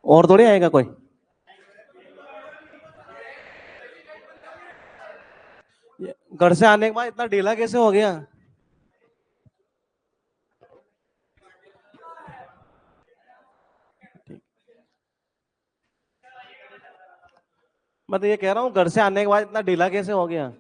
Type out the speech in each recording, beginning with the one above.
और थोड़ी आएगा कोई। घर से आने के बाद इतना ढीला कैसे हो गया? मैं तो ये कह रहा हूँ घर से आने के बाद इतना ढीला कैसे हो गया?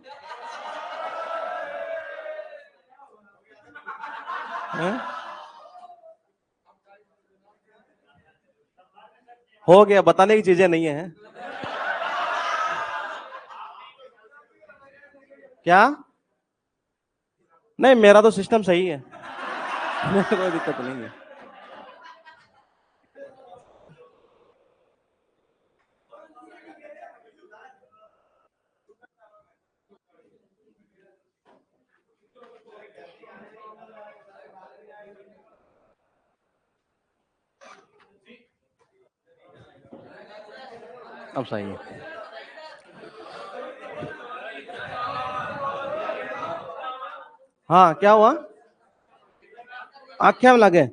हो गया, बताने की चीजें नहीं है। क्या? नहीं, मेरा तो सिस्टम सही है। कोई दिक्कत नहीं है। अब सही है। हाँ, क्या हुआ? आँखें में लगे?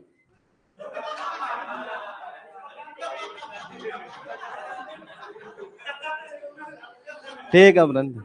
ठीक है ब्रंद।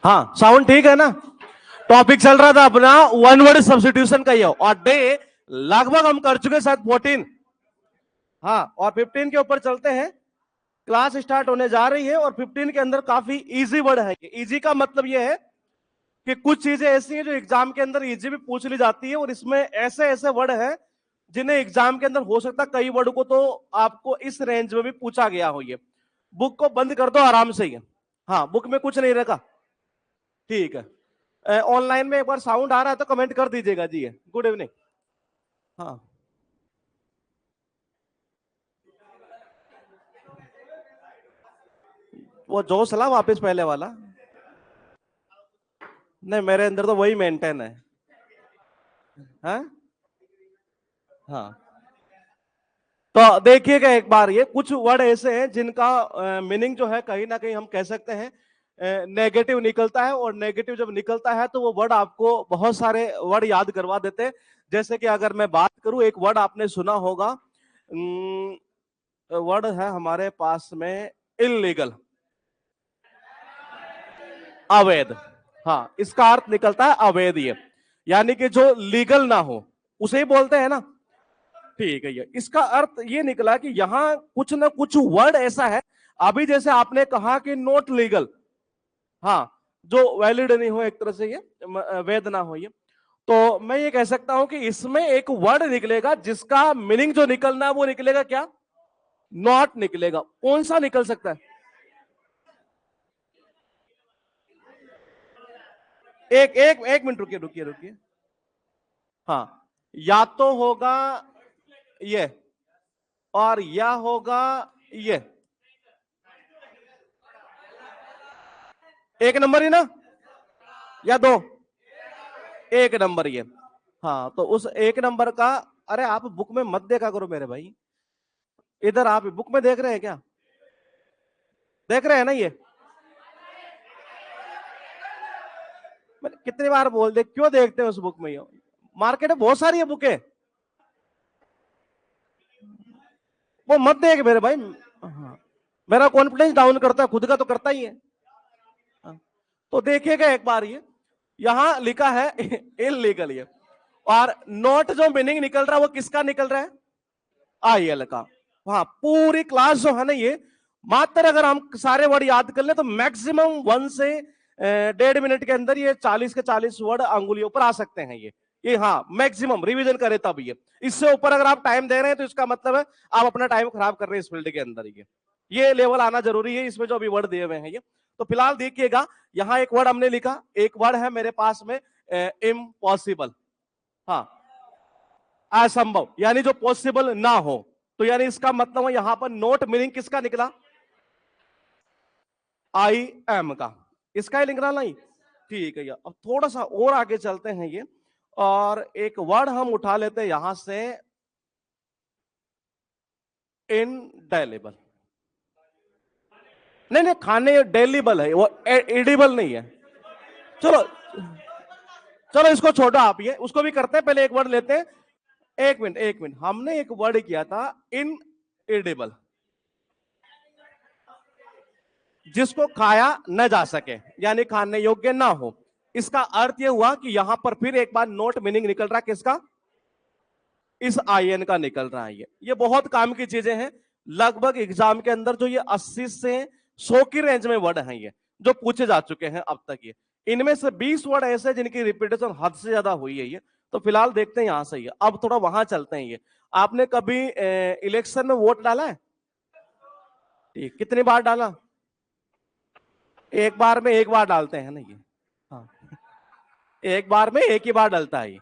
हाँ, साउंड ठीक है ना? टॉपिक चल रहा था अपना वन वर्ड सब्स्टिट्यूशन का, ये और डे लगभग हम कर चुके शायद 14। हाँ, और 15 के ऊपर चलते हैं। क्लास स्टार्ट होने जा रही है और 15 के अंदर काफी इजी वर्ड है। इजी का मतलब ये है कि कुछ चीजें ऐसी हैं जो एग्जाम के अंदर इजी भी पूछ ली जाती है, और इसमें ऐसे ऐसे वर्ड हैं जिन्हें एग्जाम के अंदर हो सकता है कई वर्ड को तो आपको इस रेंज में भी पूछा गया हो। ये बुक को बंद कर दो आराम से ही। हाँ, बुक में कुछ नहीं रखा। ठीक है, ऑनलाइन में एक बार साउंड आ रहा है तो कमेंट कर दीजिएगा जी। Good evening. हाँ, वो जोश ला वापस पहले वाला। नहीं, मेरे अंदर तो वही मेंटेन है। हाँ हाँ, तो देखिएगा एक बार, ये कुछ वर्ड ऐसे हैं जिनका मीनिंग जो है कहीं ना कहीं हम कह सकते हैं नेगेटिव निकलता है, और नेगेटिव जब निकलता है तो वो वर्ड आपको बहुत सारे वर्ड याद करवा देते हैं। जैसे कि अगर मैं बात करूं, एक वर्ड आपने सुना होगा, वर्ड है हमारे पास में इलीगल, अवैध। हाँ, इसका अर्थ निकलता है अवैध, ये यानी कि जो लीगल ना हो उसे ही बोलते हैं ना। ठीक है, ये इसका अर्थ ये निकला कि यहां कुछ ना कुछ वर्ड ऐसा है, अभी जैसे आपने कहा कि नॉट लीगल, हाँ, जो वैलिड नहीं हो, एक तरह से ये वैध ना हो। ये तो मैं ये कह सकता हूं कि इसमें एक वर्ड निकलेगा जिसका मीनिंग जो निकलना है वो निकलेगा क्या? नॉट निकलेगा। कौन सा निकल सकता है? एक मिनट रुकिए रुकिए रुकिए। हाँ, या तो होगा ये, और या होगा ये। एक नंबर ही ना, या दो? एक नंबर ये। हाँ, तो उस एक नंबर का, अरे आप बुक में मत देखा करो मेरे भाई, इधर आप बुक में देख रहे हैं क्या? देख रहे हैं ना? ये मैंने कितनी बार बोल दे, क्यों देखते हैं उस बुक में? मार्केट में बहुत सारी है बुकें, वो मत देख मेरे भाई। हाँ, मेरा कॉन्फिडेंस डाउन करता है, खुद का तो करता ही है। हाँ, तो देखिएगा एक बार, ये यहां लिखा है इलीगल, ये और नोट जो मीनिंग निकल रहा है वो किसका निकल रहा है? आईएल का। हाँ, पूरी क्लास जो है ना, ये मात्र अगर हम सारे वर्ड याद कर ले तो मैक्सिमम 1 से 1.5 मिनट के अंदर ये 40 के 40 वर्ड अंगुलियों पर आ सकते हैं। ये हाँ, मैक्सिमम रिवीजन करें तब। ये इससे ऊपर अगर आप टाइम दे रहे हैं तो इसका मतलब है आप अपना टाइम खराब कर रहे हैं इस फील्ड के अंदर। ये लेवल आना जरूरी है इसमें जो अभी वर्ड दिए हुए हैं ये। तो फिलहाल देखिएगा, यहां एक वर्ड हमने लिखा, एक वर्ड है मेरे पास में इम्पॉसिबल, हाँ, असंभव, यानी जो पॉसिबल ना हो। तो यानी इसका मतलब है यहां पर नोट मीनिंग किसका निकला, आई एम का, इसका ही निकला नहीं, ठीक है। अब थोड़ा सा और आगे चलते हैं ये, और एक वर्ड हम उठा लेते हैं यहां से, इनडेलेबल। नहीं नहीं, खाने डेलीबल है वो, एडिबल नहीं है। चलो चलो इसको छोड़ो आप, ये उसको भी करते हैं, पहले एक वर्ड लेते हैं। एक मिनट एक मिनट, हमने एक वर्ड किया था इन एडिबल, जिसको खाया न जा सके, यानी खाने योग्य ना हो। इसका अर्थ यह हुआ कि यहां पर फिर एक बार नोट मीनिंग निकल रहा है किसका, इस आईएन का निकल रहा है। ये बहुत काम की चीजें हैं, लगभग एग्जाम के अंदर जो ये 80 से 100 की रेंज में वर्ड हैं ये जो पूछे जा चुके हैं अब तक। ये इनमें से 20 वर्ड ऐसे जिनकी रिपीटेशन हद से ज्यादा हुई है ये। तो फिलहाल देखते हैं यहां से, ये अब थोड़ा वहां चलते हैं। ये आपने कभी इलेक्शन में वोट डाला है, ठीक, कितनी बार डाला, एक बार में एक बार डालते हैं ना ये, हाँ, एक बार में एक ही बार डलता है ये,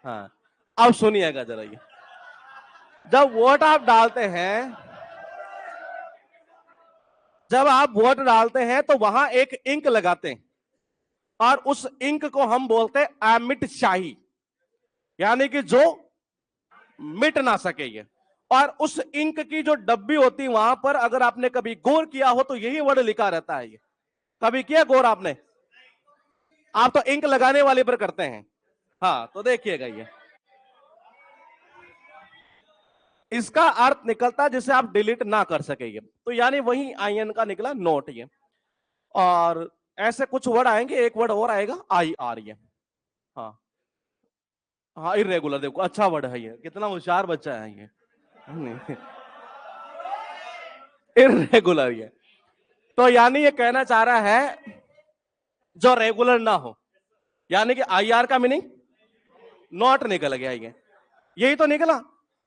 हाँ। अब सुनिएगा जरा, ये जब वोट आप डालते हैं, जब आप वोट डालते हैं तो वहां एक इंक लगाते हैं, और उस इंक को हम बोलते हैं अमिट शाही, यानी कि जो मिट ना सके ये। और उस इंक की जो डब्बी होती है वहां पर अगर आपने कभी गौर किया हो तो यही वर्ड लिखा रहता है ये। कभी किया गौर आपने, आप तो इंक लगाने वाले पर करते हैं, हाँ। तो देखिएगा ये, इसका अर्थ निकलता जिसे आप डिलीट ना कर सके, तो यानी वही आईएन का निकला नोट ये। और ऐसे कुछ वर्ड आएंगे, एक वर्ड और आएगा आई आर ये, हाँ हाँ, इरेगुलर। देखो अच्छा वर्ड है ये, कितना होशियार बच्चा है ये, इरेगुलर ये। तो यानी ये कहना चाह रहा है जो रेगुलर ना हो, यानी कि आई आर का मीनिंग नॉट निकल गया ये, यही तो निकला।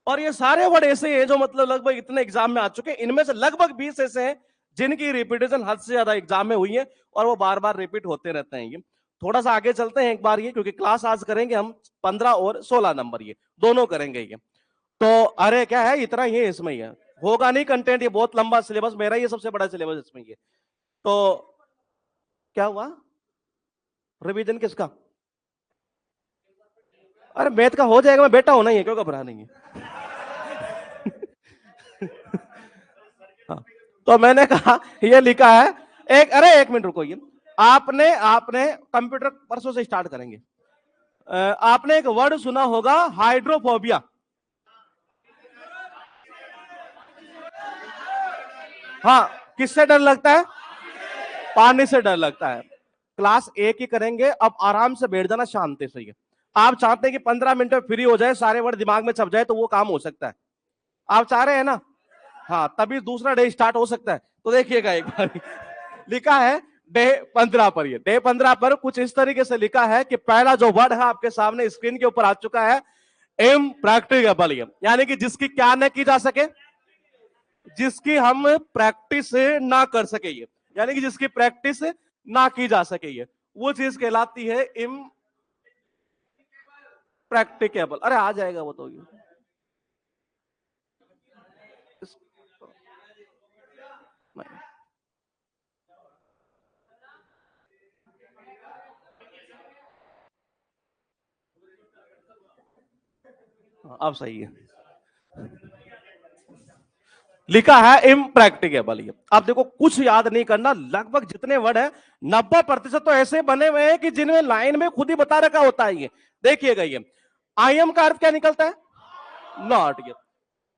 और ये सारे वर्ड ऐसे हैं जो मतलब लगभग इतने एग्जाम में आ चुके हैं, इनमें से लगभग 20 ऐसे हैं जिनकी रिपीटेशन हद से ज्यादा एग्जाम में हुई है, और वो बार बार रिपीट होते रहते हैं ये। थोड़ा सा आगे चलते हैं एक बार ये, क्योंकि क्लास आज करेंगे हम 15 और 16 नंबर, ये दोनों करेंगे ये। तो अरे क्या है, इतना ही है इसमें, ये होगा नहीं कंटेंट, ये बहुत लंबा सिलेबस, मेरा ये सबसे बड़ा सिलेबस इसमें ये। तो क्या हुआ, रिवीजन किसका, अरे मैथ का हो जाएगा, मैं बेटा होना ही है, क्यों घबरा नहीं है। हाँ, तो मैंने कहा ये लिखा है, एक, अरे एक मिनट रुको, ये आपने आपने कंप्यूटर परसों से स्टार्ट करेंगे, आपने एक वर्ड सुना होगा हाइड्रोफोबिया, हाँ, किससे डर लगता है, पानी से डर लगता है। क्लास एक ही करेंगे, अब आराम से बैठ जाना शांति से। आप चाहते हैं कि 15 मिनट में फ्री हो जाए, सारे वर्ड दिमाग में छप जाए, तो वो काम हो सकता है, आप चाह रहे हैं ना, हाँ, तभी दूसरा डे स्टार्ट हो सकता है। तो देखिएगा एक बार, लिखा है डे 15 पर, ये डे 15 पर कुछ इस तरीके से लिखा है कि पहला जो वर्ड है आपके सामने स्क्रीन के ऊपर आ चुका है, इम्प्रैक्टिकेबल, यानी कि जिसकी क्या न की जा सके, जिसकी हम प्रैक्टिस ना कर सके, ये यानी कि जिसकी प्रैक्टिस ना की जा सके, ये वो चीज कहलाती है इम्प्रैक्टिकेबल। अरे आ जाएगा वो तो, अब सही है, लिखा है इम्प्रैक्टिकेबल। ये अब देखो कुछ याद नहीं करना, लगभग जितने वर्ड है 90% तो ऐसे बने हुए हैं कि जिनमें लाइन में खुद ही बता रखा होता है ये। देखिएगा ये आई एम का अर्थ क्या निकलता है, नॉट। ये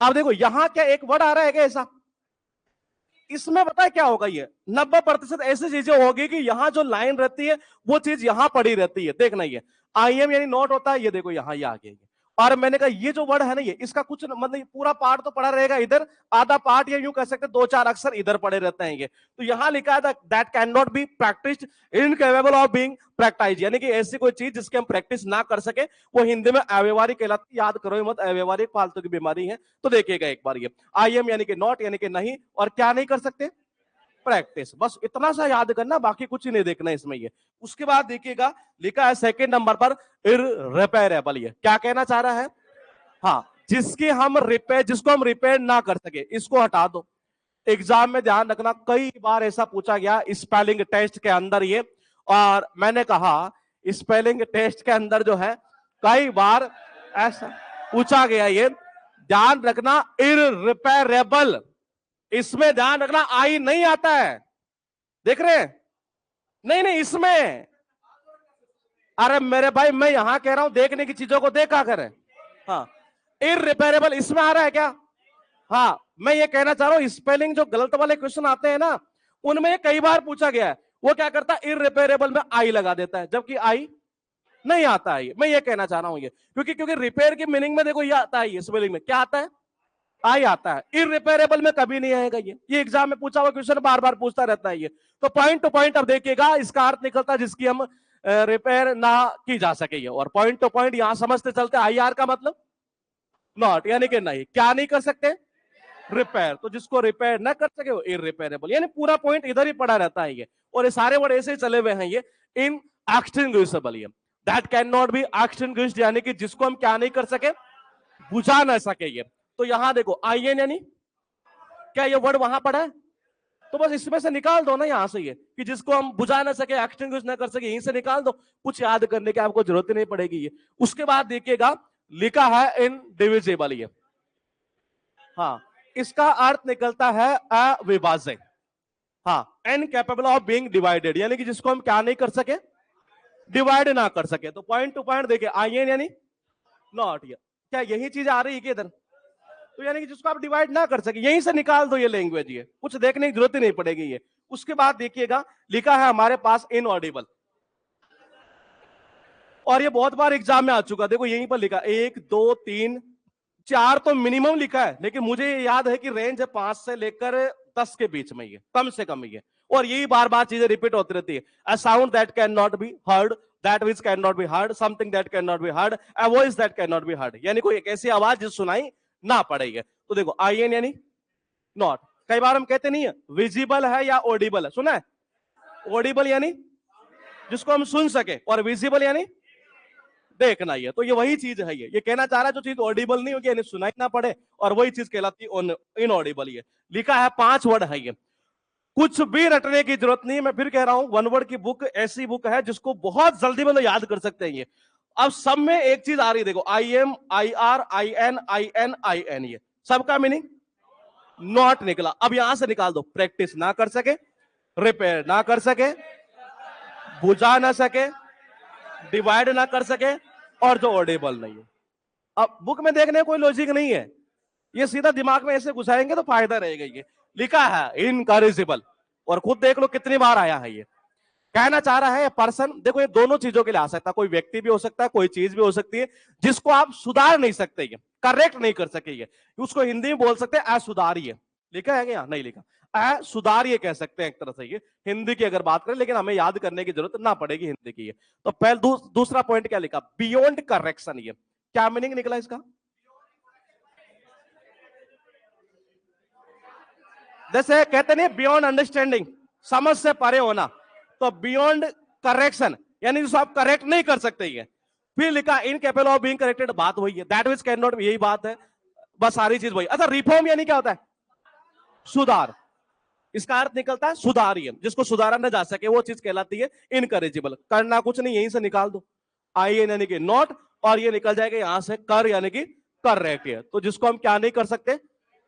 अब देखो यहां क्या एक वर्ड आ रहा है क्या ऐसा, इसमें पता है क्या होगा, ये 90% ऐसी चीजें होगी कि यहां जो लाइन रहती है वो चीज यहां पड़ी रहती है। देखना ये आई एम यानी नॉट होता है, ये देखो यहां ये आ गया, और मैंने कहा ये जो वर्ड है ना, ये इसका कुछ मतलब पूरा पार्ट तो पड़ा रहेगा इधर, आधा पार्ट या यूं कह सकते दो चार अक्षर इधर पड़े रहते हैं ये। तो यहां लिखा है that can not be practised, incapable of being practise, यानी कि ऐसी कोई चीज जिसकी हम प्रैक्टिस ना कर सके वो हिंदी में अव्यवहारिक कहलाती। याद करो मत, अव्यवहारिक फालतू की बीमारी है। तो देखिएगा एक बार, ये आई एम यानी कि नॉट यानी कि नहीं, और क्या नहीं कर सकते, प्रैक्टिस। बस इतना सा याद करना, बाकी कुछ ही नहीं देखना इसमें ये। उसके बाद देखिएगा लिखा है सेकंड नंबर पर इररिपेयरेबल। ये क्या कहना चाह रहा है, हाँ जिसको हम रिपेयर ना कर सके, इसको हटा दो। एग्जाम में ध्यान रखना, कई बार ऐसा पूछा गया स्पेलिंग टेस्ट के अंदर ये, और मैंने कहा स्पेलिंग टेस्ट के अंदर जो है कई बार ऐसा पूछा गया ये, ध्यान रखना इररिपेयरेबल, इसमें ध्यान रखना आई नहीं आता है, देख रहे हैं, नहीं नहीं इसमें, अरे मेरे भाई मैं यहां कह रहा हूं देखने की चीजों को देखा करें। हाँ, इररिपेयरेबल इसमें आ रहा है क्या, हाँ मैं ये कहना चाह रहा हूं स्पेलिंग जो गलत वाले क्वेश्चन आते हैं ना, उनमें कई बार पूछा गया है, वो क्या करता है इररिपेयरेबल में आई लगा देता है, जबकि आई नहीं आता है। मैं ये कहना चाह रहा हूं ये, क्योंकि रिपेयर की मीनिंग में देखो ये आता है, स्पेलिंग में क्या आता है, आई आता है, इररिपेयरेबल में कभी नहीं आएगा ये एग्जाम में पूछा हुआ क्वेश्चन बार बार पूछता रहता है ये। तो पॉइंट टू पॉइंट अब देखिएगा, इसका अर्थ निकलता है जिसकी हम रिपेयर ना की जा सके ये, और पॉइंट टू पॉइंट यहां समझते चलते आई आर का मतलब नॉट, यानी कि नहीं, क्या नहीं कर सकते, रिपेयर। तो जिसको रिपेयर ना कर सके वो इररिपेयरेबल, यानी पूरा पॉइंट इधर ही पड़ा रहता है ये। और ये सारे वर्ड ऐसे ही चले हुए हैं ये, इन एक्सटिंग्विशेबल, ये that can not B extinguished, यानी कि जिसको हम क्या नहीं कर सके, बुझा ना सके ये। तो यहां देखो आई एन, यानी क्या ये वर्ड वहां पड़ा है, तो बस इसमें से निकाल दो ना यहां से ये, कि जिसको हम बुझा ना सके, एक्सटिंग्विश ना कर सके, यहीं से निकाल दो, कुछ याद करने की आपको जरूरत ही नहीं पड़ेगी ये। उसके बाद देखिएगा लिखा है इनडिविजिबल ये, हाँ इसका अर्थ निकलता है अविभाज्य, हाँ इनकैपेबल ऑफ बीइंग डिवाइडेड, यानी कि जिसको हम क्या नहीं कर सके, डिवाइड ना कर सके। तो पॉइंट टू पॉइंट देखिए आई एन यानी नॉट, ये क्या यही चीज आ रही है कि इधर, तो यानी कि जिसको आप डिवाइड ना कर सके, यहीं से निकाल दो ये लैंग्वेज, ये कुछ देखने की जरूरत ही नहीं पड़ेगी ये। उसके बाद देखिएगा लिखा है हमारे पास इनऑडिबल, और ये बहुत बार एग्जाम में आ चुका, देखो यहीं पर लिखा 1 2 3 4 तो मिनिमम लिखा है, लेकिन मुझे ये याद है कि रेंज है 5 से लेकर 10 के बीच में, ये कम से कम ये, और यही बार बार चीजें रिपीट होती रहती है। A sound that can not be heard, that which can not be heard, something that can not be heard, a voice that can not be heard, यानी कोई एक ऐसी आवाज जो सुनाई ना पड़ेगी। तो देखो आई एन यानी नॉट, कई बार हम कहते नहीं है विजिबल है या ऑडिबल है, सुना है, ऑडिबल यानी जिसको हम सुन सके, और विजिबल यानी देखना ही है। तो ये वही चीज है, ये कहना चाह रहा है जो चीज ऑडिबल नहीं होगी यानी सुनाई ना पड़े, और वही चीज कहलाती है इनऑडिबल। ये लिखा है 5 वर्ड है ये, कुछ भी रटने की जरूरत नहीं। मैं फिर कह रहा हूं वन वर्ड की बुक ऐसी बुक है जिसको बहुत जल्दी मतलब याद कर सकते हैं ये। अब सब में एक चीज आ रही है, देखो I M, I R, I N, I N, I N, ये सबका मीनिंग नॉट निकला। अब यहां से निकाल दो, प्रैक्टिस ना कर सके, रिपेयर ना कर सके, बुझा ना सके, डिवाइड ना कर सके, और जो ऑडिबल नहीं है। अब बुक में देखने कोई लॉजिक नहीं है, ये सीधा दिमाग में ऐसे घुसाएंगे तो फायदा रहेगा। ये लिखा है इनकरेजिबल, और खुद देख लो कितनी बार आया है ये। कहना चाह रहा है पर्सन, देखो ये दोनों चीजों के लिए आ सकता है, कोई व्यक्ति भी हो सकता है, कोई चीज भी हो सकती है जिसको आप सुधार नहीं सकते, ये करेक्ट नहीं कर सके, ये उसको हिंदी में बोल सकते हैं असुधारिय। लिखा है क्या, नहीं लिखा, असुधारिय कह सकते हैं एक तरह से ये हिंदी की अगर बात करें, लेकिन हमें याद करने की जरूरत ना पड़ेगी हिंदी की ये। तो पहले दूसरा पॉइंट क्या लिखा, बियॉन्ड करेक्शन, ये क्या मीनिंग निकला इसका, जैसे कहते नहीं बियॉन्ड अंडरस्टैंडिंग, समझ से परे होना, तो बियॉन्ड करेक्शन यानी जिसको आप करेक्ट नहीं कर सकते ये। फिर लिखा इनकेपेबल ऑफ बीइंग करेक्टेड, बात वही है, दैट विच कैन नॉट, यही बात है, बस सारी चीज वही। अच्छा रिफॉर्म यानी क्या होता है, सुधार, इसका अर्थ निकलता है सुधारिय, जिसको सुधारा न जा सके वो चीज कहलाती है इनकरेजिबल। करना कुछ नहीं, यहीं से निकाल दो आई एन यानी कि नॉट, और ये निकल जाएगा यहां से कर यानी कि करेक्ट है। तो जिसको हम क्या नहीं कर सकते,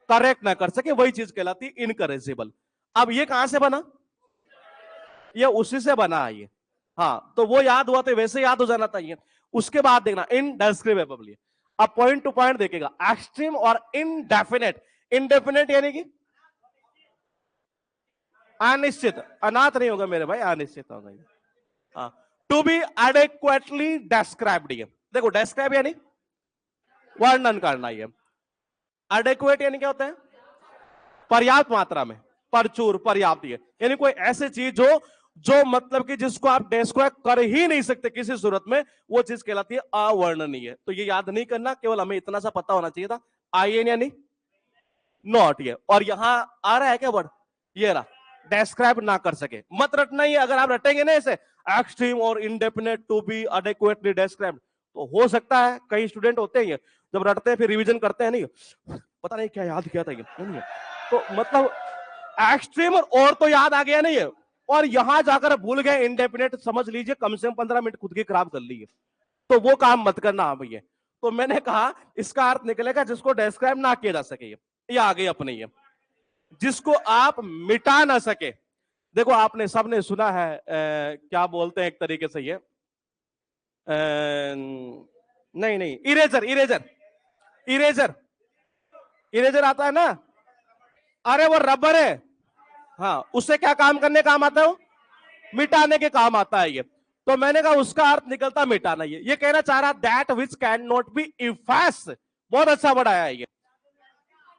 करेक्ट ना कर सके, वही चीज कहलाती है इनकरेजिबल। अब ये कहां से बना, ये उसी से बना है ये, हाँ तो वो याद हुआ तो वैसे याद हो जाना चाहिए। उसके बाद देखना इनडेस्क्रिबेबल, अब पॉइंट टू पॉइंट देखेगा, एक्सट्रीम और इनडेफिनेट। इनडेफिनेट यानी कि अनिश्चित, अनाथ नहीं होगा मेरे भाई, अनिश्चित होगा ये। हाँ, टू बी एडेक्वेटली डेस्क्राइब्ड, ये देखो डेस्क्राइब यानी वर्णन करना है। एडेक्वेट यानी क्या होता है? पर्याप्त मात्रा में, प्रचुर, पर्याप्त, यानी कोई ऐसी चीज जो जो मतलब कि जिसको आप डिस्क्राइब कर ही नहीं सकते किसी सूरत में, वो चीज कहलाती है अवर्णनीय। तो ये याद नहीं करना, केवल हमें इतना सा पता होना चाहिए था, आई एन यानी नॉट। ये और यहां आ रहा है क्या वर्ड? ये रहा, डिस्क्राइब ना कर सके। मत रटना ही, अगर आप रटेंगे ना ऐसे एक्सट्रीम और इंडेफिनेट टू बी एडेक्वेटली डिस्क्राइब्ड, तो हो सकता है कई स्टूडेंट होते हैं जब रटते हैं फिर रिवीजन करते हैं, नहीं पता नहीं क्या याद किया था ये, नहीं है तो मतलब एक्सट्रीम और तो याद आ गया नहीं है, और यहां जाकर भूल गए इंडेफिनेट, समझ लीजिए कम से कम 15 मिनट खुद की खराब कर ली है। तो वो काम मत करना आप ये। तो मैंने कहा इसका अर्थ निकलेगा जिसको डिस्क्राइब ना किया जा सके, ये आ गई अपनी ये, जिसको आप मिटा ना सके। देखो आपने सबने सुना है क्या बोलते हैं एक तरीके से ये, नहीं नहीं, इरेजर, इरेजर, इरेजर, इरेजर आता है ना, अरे वो रबर है, हाँ उससे क्या काम करने काम आता है? वो मिटाने के काम आता है ये। तो मैंने कहा उसका अर्थ निकलता मिटाना। ये कहना चाह रहा that which can not B efface. बहुत अच्छा वर्ड आया है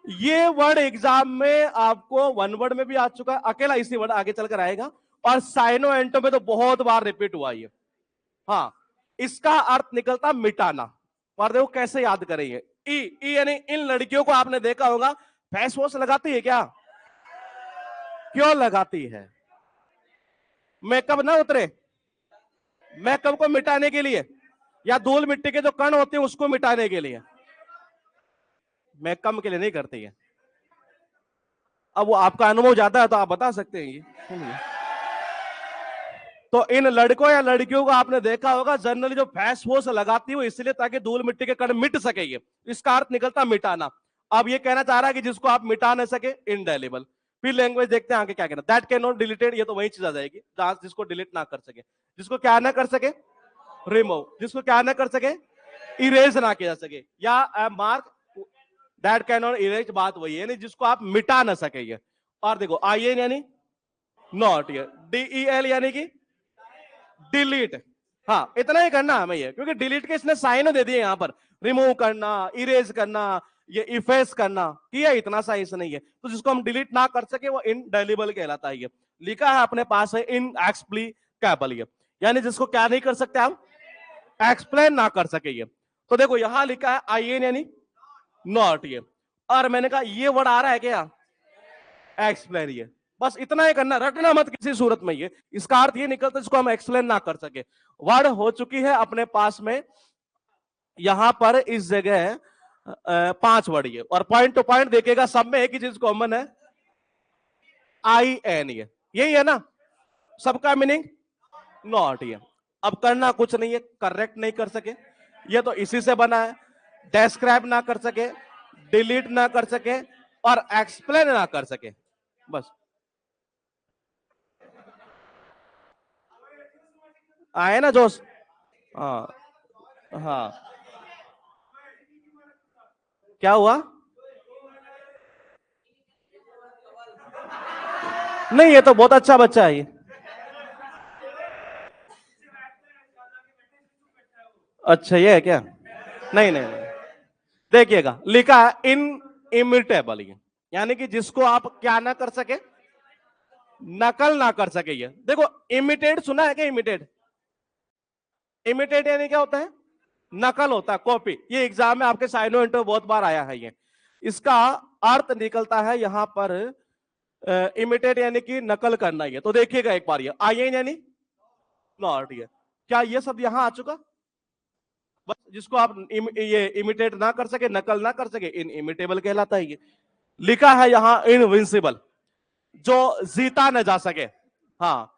ये वर्ड एग्जाम में आपको वन वर्ड में भी आ चुका है, अकेला इसी वर्ड आगे चलकर आएगा, और साइनो एंटो में तो बहुत बार रिपीट हुआ ये। हाँ, इसका अर्थ निकलता मिटाना। और देखो कैसे याद करेंगे, ई ई यानी इन लड़कियों को आपने देखा होगा फेस वॉश लगाती है क्या? क्यों लगाती है? मेकअप ना उतरे, मेकअप को मिटाने के लिए, या धूल मिट्टी के जो कण होते हैं उसको मिटाने के लिए, मेकअप के लिए नहीं करती है। अब वो आपका अनुभव ज्यादा है तो आप बता सकते हैं ये। तो इन लड़कों या लड़कियों को आपने देखा होगा जनरली जो फेस वॉश लगाती है वो इसलिए ताकि धूल मिट्टी के कण मिट सके, ये इसका अर्थ निकलता मिटाना। अब ये कहना चाह रहा है कि जिसको आप मिटा न सके, इनडेलिबल। फिर लैंग्वेज देखते हैं आगे क्या कहना, दैट कैन नॉट डिलीटेड, ये तो वही चीज आ जाएगी जहां जिसको डिलीट ना कर सके, जिसको क्या ना कर सके, रिमूव, जिसको क्या ना कर सके, इरेज ना किया जा सके, या mark, that can not erase, बात वही है, जिसको आप मिटा ना सके ये। और देखो आई एन यानी नॉट, ये DEL यानी कि डिलीट। हाँ इतना ही करना हमें ये, क्योंकि डिलीट के इसने साइन दे दिए यहां पर, रिमूव करना, इरेज करना, ये इफेस करना, किया इतना सा इसने ये। तो जिसको हम डिलीट ना कर सके वो इनडेलिबल कहलाता है। ये लिखा है अपने पास है इनएक्सप्लिकेबल, ये यानी जिसको क्या नहीं कर सकते हम, एक्सप्लेन ना कर सके ये। तो देखो यहां लिखा है आई एन यानी नॉट, ये और मैंने कहा ये वर्ड आ रहा है क्या, एक्सप्लेन, ये बस इतना ही करना, रटना मत किसी सूरत में ये। इसका अर्थ ये निकलता है जिसको हम एक्सप्लेन ना कर सके। वर्ड हो चुकी है अपने पास में यहां पर इस जगह 5 वर्ड ये, और पॉइंट टू पॉइंट देखेगा सब में एक ही चीज कॉमन है, आई एन, ये यही है ना सबका मीनिंग, नॉट। ये अब करना कुछ नहीं है, करेक्ट नहीं कर सके, ये तो इसी से बना है, डिस्क्राइब ना कर सके, डिलीट ना कर सके, और एक्सप्लेन ना कर सके, बस। आए ना जोश? हाँ हाँ, क्या हुआ? नहीं ये तो बहुत अच्छा बच्चा है ये। अच्छा ये है क्या? नहीं नहीं नहीं, देखिएगा लिखा है इन इमिटेबल, यानी कि जिसको आप क्या ना कर सके, नकल ना कर सके। ये देखो इमिटेट सुना है क्या? इमिटेट, इमिटेट यानी क्या होता है? नकल होता है, कॉपी। ये एग्जाम में आपके साइनो इंटरव्यू बहुत बार आया है ये। इसका अर्थ निकलता है यहां पर इमिटेट यानी कि नकल करना ही है। तो देखिएगा एक बार, ये आई एन यानी नॉट, ये क्या ये सब यहां आ चुका? बस जिसको आप ये इमिटेट ना कर सके, नकल ना कर सके, इन इमिटेबल कहलाता है ये। लिखा है यहां इनविंसिबल, जो जीता न जा सके। हाँ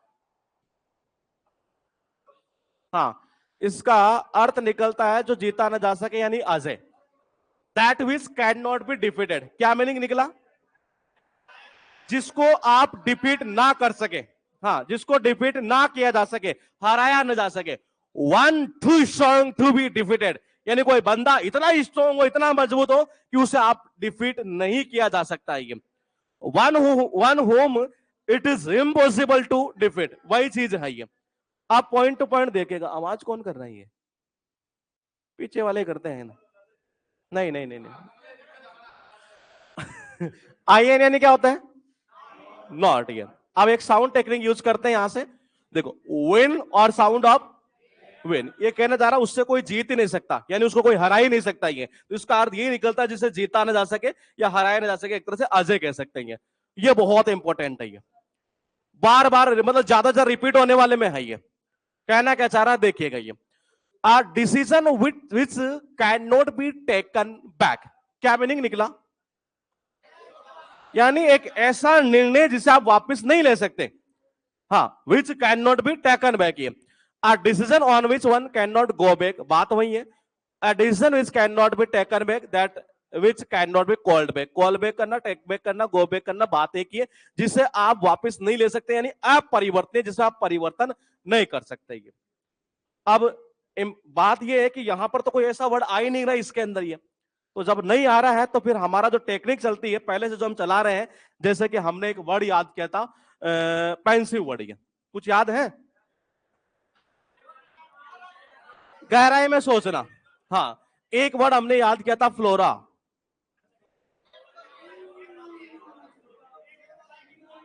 हाँ, इसका अर्थ निकलता है जो जीता न जा सके यानी Ajay. That which can not be defeated, क्या मीनिंग निकला? जिसको आप डिफीट ना कर सके, हाँ जिसको डिफीट ना किया जा सके, हराया न जा सके। One too strong to be defeated, यानी कोई बंदा इतना स्ट्रॉन्ग हो, इतना मजबूत हो कि उसे आप डिफीट नहीं किया जा सकता है। ये one whom it is impossible to defeat, वही चीज है ये। आप पॉइंट टू पॉइंट देखेगा। आवाज कौन कर रहा है? ये पीछे वाले करते हैं ना, नहीं नहीं नहीं नहीं आई एन यानी क्या होता है? नॉट। ये अब एक साउंड टेक्निक यूज करते हैं यहां से, देखो विन और साउंड ऑफ विन, ये कहना चाह रहा उससे कोई जीत ही नहीं सकता, यानी उसको कोई हरा ही नहीं सकता। ये तो इसका अर्थ ये निकलता है जिसे जीता ना जा सके या हराया ना जा सके, एक तरह से अजय कह सकते हैं। ये बहुत इंपॉर्टेंट है, ये बार बार मतलब ज्यादा रिपीट होने वाले में है। ये कहना क्या चाह रहा है देखिएगा, ये a decision which cannot be taken back, क्या मीनिंग निकला? यानी एक ऐसा निर्णय जिसे आप वापस नहीं ले सकते। हाँ, which cannot be taken back, ये a decision on which one cannot go back, बात वही है। a decision which cannot be taken back, that which cannot be called back, call back करना, take back करना, go back करना, बात एक ही है, जिसे आप वापस नहीं ले सकते, यानी अपरिवर्तनीय, जिसे आप परिवर्तन नहीं कर सकते। ये अब बात यह है कि यहां पर तो कोई ऐसा वर्ड आ ही नहीं रहा इसके अंदर, ये तो जब नहीं आ रहा है तो फिर हमारा जो टेक्निक चलती है पहले से जो हम चला रहे हैं, जैसे कि हमने एक वर्ड याद किया था पेंसिव वर्ड, ये कुछ याद है? गहराई में सोचना। हाँ, एक वर्ड हमने याद किया था फ्लोरा,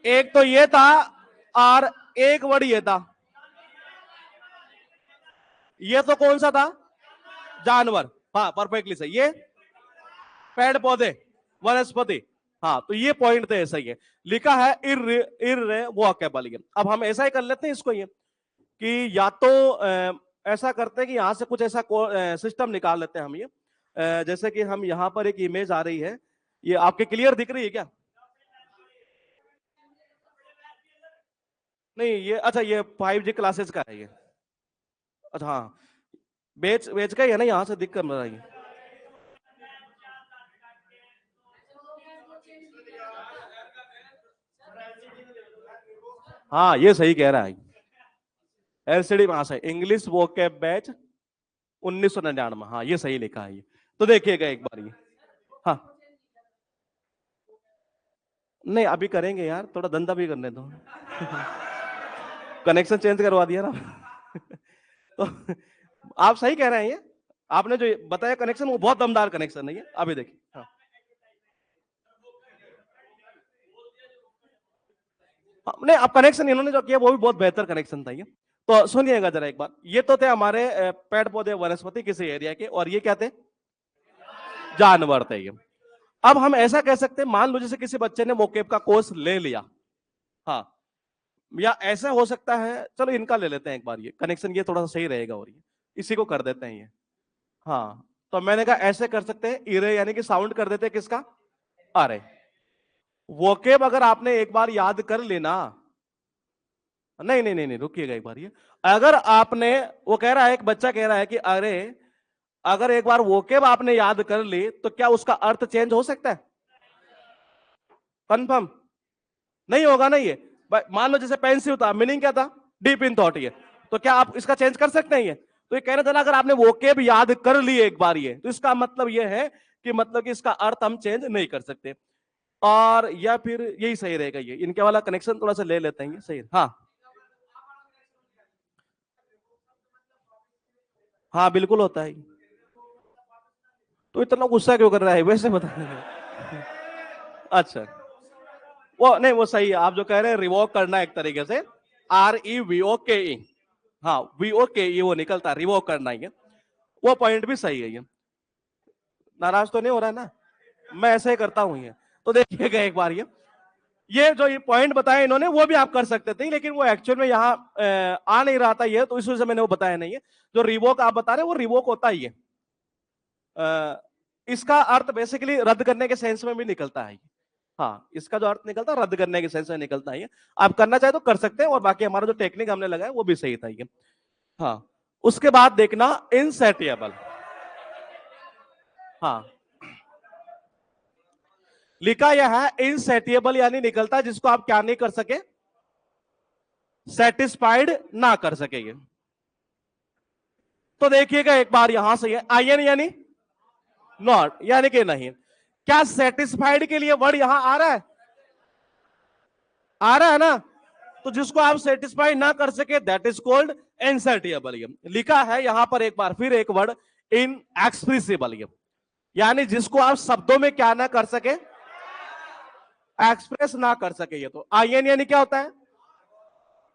एक तो ये था और एक वर्ड ये था, ये तो कौन सा था? जानवर। हाँ परफेक्टली सही, ये पेड़ पौधे वनस्पति। हाँ तो ये पॉइंट तो ऐसा ही है, लिखा है इर्रेवोकेबल। अब हम ऐसा ही कर लेते हैं इसको, ये कि या तो ऐसा करते हैं कि यहां से कुछ ऐसा सिस्टम निकाल लेते हैं हम, ये जैसे कि हम यहां पर एक इमेज आ रही है, ये आपके क्लियर दिख रही है क्या? नहीं ये अच्छा, ये 5G क्लासेस का है ये। अच्छा हाँ, बेच बेच का ही है ना, यहां से दिख कर रहा है। हाँ ये सही कह रहा है, एलसीडी वहां से इंग्लिश वोकैब बैच 1999। हाँ ये सही लिखा है ये, तो देखिएगा एक बार ये। हाँ नहीं अभी करेंगे यार, थोड़ा धंधा भी करने दो। कनेक्शन चेंज करवा दिया ना। तो आप सही कह रहे हैं, ये आपने जो बताया कनेक्शन वो बहुत दमदार कनेक्शन है ये, अभी देखिए। हाँ नहीं, अब कनेक्शन इन्होंने जो किया वो भी बहुत बेहतर कनेक्शन था ये। तो सुनिएगा जरा एक बार, ये तो थे हमारे पेड़ पौधे वनस्पति किसी एरिया के, और ये क्या थे? जानवर थे ये। अब हम ऐसा कह सकते हैं, मान लो जैसे किसी बच्चे ने मोकेब का कोर्स ले लिया, हाँ, या ऐसा हो सकता है, चलो इनका ले लेते हैं एक बार, ये कनेक्शन ये थोड़ा सा सही रहेगा, और ये इसी को कर देते हैं ये। हाँ तो मैंने कहा ऐसे कर सकते हैं, इरे यानी कि साउंड कर देते हैं किसका? अरे वोकेब अगर आपने एक बार याद कर लेना, नहीं नहीं नहीं नहीं रुकिएगा एक बार, ये अगर आपने, वो कह रहा है एक बच्चा कह रहा है कि अरे अगर एक बार वोकेब आपने याद कर ली तो क्या उसका अर्थ चेंज हो सकता है? कंफर्म नहीं होगा ना ये। मान लो जैसे पेंसिव था, मीनिंग क्या था? डीप इन थॉट, ये तो क्या आप इसका चेंज कर सकते हैं? ये तो ये कहना था अगर आपने वोकेब याद कर ली एक बार, ये तो इसका मतलब ये है कि मतलब कि इसका अर्थ हम चेंज नहीं कर सकते, और या फिर यही सही रहेगा, ये इनके वाला कनेक्शन थोड़ा सा ले लेते हैं, सही। हाँ हाँ बिल्कुल होता है। तो इतना गुस्सा क्यों कर रहा है वैसे बता। अच्छा वो नहीं, वो सही है, आप जो कह रहे हैं रिवोक करना एक तरीके से, REVOKE, हाँ VOKE वो निकलता है, रिवोक करना ही है, वो पॉइंट भी सही है। ये नाराज तो नहीं हो रहा है ना, मैं ऐसे ही करता हूं ये। तो देखिएगा एक बार, ये जो ये पॉइंट बताया इन्होंने वो भी आप कर सकते थे, लेकिन वो एक्चुअल में यहाँ आ नहीं रहा था ये, तो इस वजह से मैंने वो बताया नहीं है। जो रिवोक आप बता रहे वो रिवोक होता ही है, इसका अर्थ बेसिकली रद्द करने के सेंस में भी निकलता है। हाँ इसका जो अर्थ निकलता है रद्द करने के सेंस में निकलता है। आप करना चाहे तो कर सकते हैं, और बाकी हमारा जो टेक्निक हमने लगाया वो भी सही था ये। हाँ उसके बाद देखना इनसेटिएबल। हाँ लिखा यह है इनसेटिएबल, यानी निकलता जिसको आप क्या नहीं कर सके? सेटिस्फाइड ना कर सकेंगे। तो देखिएगा एक बार यहां से, आईएन यानी नॉट, यानी कि नहीं। क्या सेटिस्फाइड के लिए वर्ड यहां आ रहा है? आ रहा है ना? तो जिसको आप सेटिस्फाई ना कर सके दैट इज कॉल्ड इनसेटिएबल। लिखा है यहां पर एक बार फिर एक वर्ड इन एक्सप्रेसिबल, यानी जिसको आप शब्दों में क्या ना कर सके, एक्सप्रेस ना कर सके। ये तो आईएन यानी क्या होता है,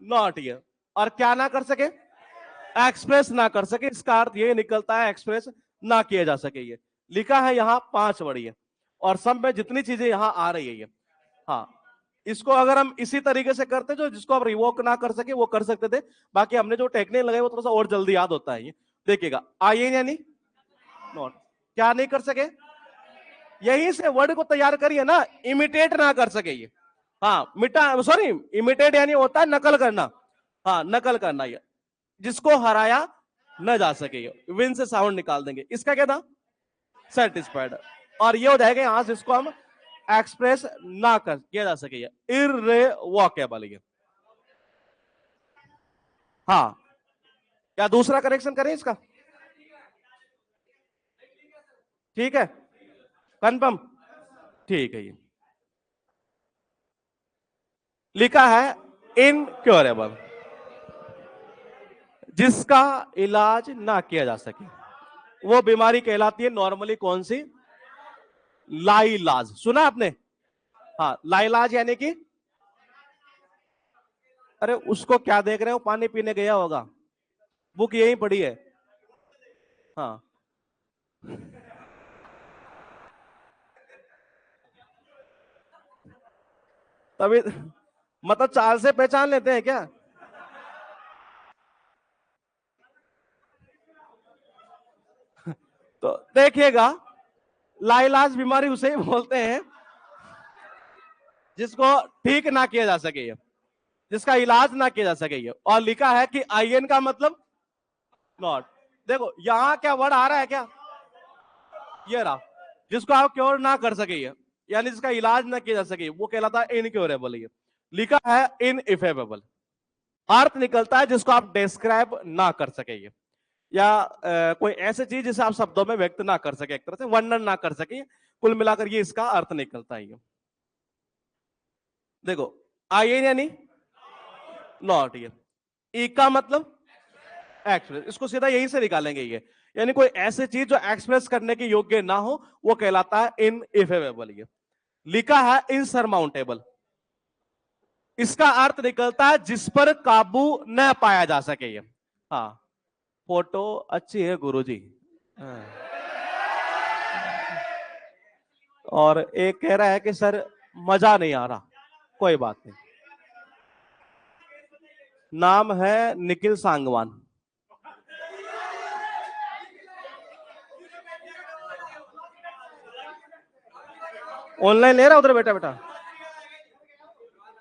नॉट। ये और क्या ना कर सके, एक्सप्रेस ना कर सके, इसका अर्थ ये निकलता है एक्सप्रेस ना किया जा सके। ये लिखा है यहां 5 वर्ड ये, और सब में जितनी चीजें यहां आ रही है ये। हाँ, इसको अगर हम इसी तरीके से करते जो जिसको आप रिवोक ना कर सके वो कर सकते थे। बाकी हमने जो टेक्निक लगाई वो थोड़ा सा और जल्दी याद होता है। ये देखिएगा, आईएन यानी नॉट, क्या नहीं कर सके, यहीं से वर्ड को तैयार करिए ना, इमिटेट ना कर सके ये। हाँ, मिटा, सॉरी, इमिटेट यानी होता है नकल करना। हाँ, नकल करना। ये जिसको हराया न जा सके, ये विन से साउंड निकाल देंगे। इसका क्या था, सेटिस्फाइड। और ये हो जाएगा यहां से इसको हम एक्सप्रेस ना कर किया जा सके, ये इररिवोकेबल। ये हाँ, क्या दूसरा करेक्शन करें इसका, ठीक है, कंफर्म, ठीक है। ये लिखा है इनक्योरेबल, जिसका इलाज ना किया जा सके। वो बीमारी कहलाती है नॉर्मली कौन सी, लाइलाज। सुना आपने, हाँ, लाइलाज यानी कि, अरे उसको क्या देख रहे हो, पानी पीने गया होगा, बुक यहीं पड़ी है। हाँ, तभी मतलब चाल से पहचान लेते हैं क्या। तो देखिएगा, लाइलाज बीमारी उसे ही बोलते हैं जिसको ठीक ना किया जा सके, जिसका इलाज ना किया जा सके। और लिखा है कि आईएन का मतलब नॉट। देखो यहां क्या वर्ड आ रहा है क्या, ये रहा, जिसको आप क्योर ना कर सके, यानी जिसका इलाज ना किया जा सके, वो कहलाता है इनक्योरेबल। ये लिखा है इनइफेबल, अर्थ निकलता है जिसको आप डिस्क्राइब ना कर सके, या कोई ऐसी चीज जिसे आप शब्दों में व्यक्त ना कर सके, एक तरह से वर्णन ना कर सके। कुल मिलाकर ये इसका अर्थ निकलता है। देखो, आईएन यानी नॉट, ये ई का मतलब एक्सप्रेस, इसको सीधा यही से निकालेंगे। ये यानी कोई ऐसी चीज जो एक्सप्रेस करने के योग्य ना हो, वो कहलाता है इनइफेबल। ये लिखा है इनसरमाउंटेबल, इसका अर्थ निकलता है जिस पर काबू न पाया जा सके। ये हाँ, फोटो अच्छी है गुरुजी। हाँ। और एक कह रहा है कि सर मजा नहीं आ रहा, कोई बात नहीं। नाम है निखिल सांगवान। ऑनलाइन ले रहा उधर बेटा, बेटा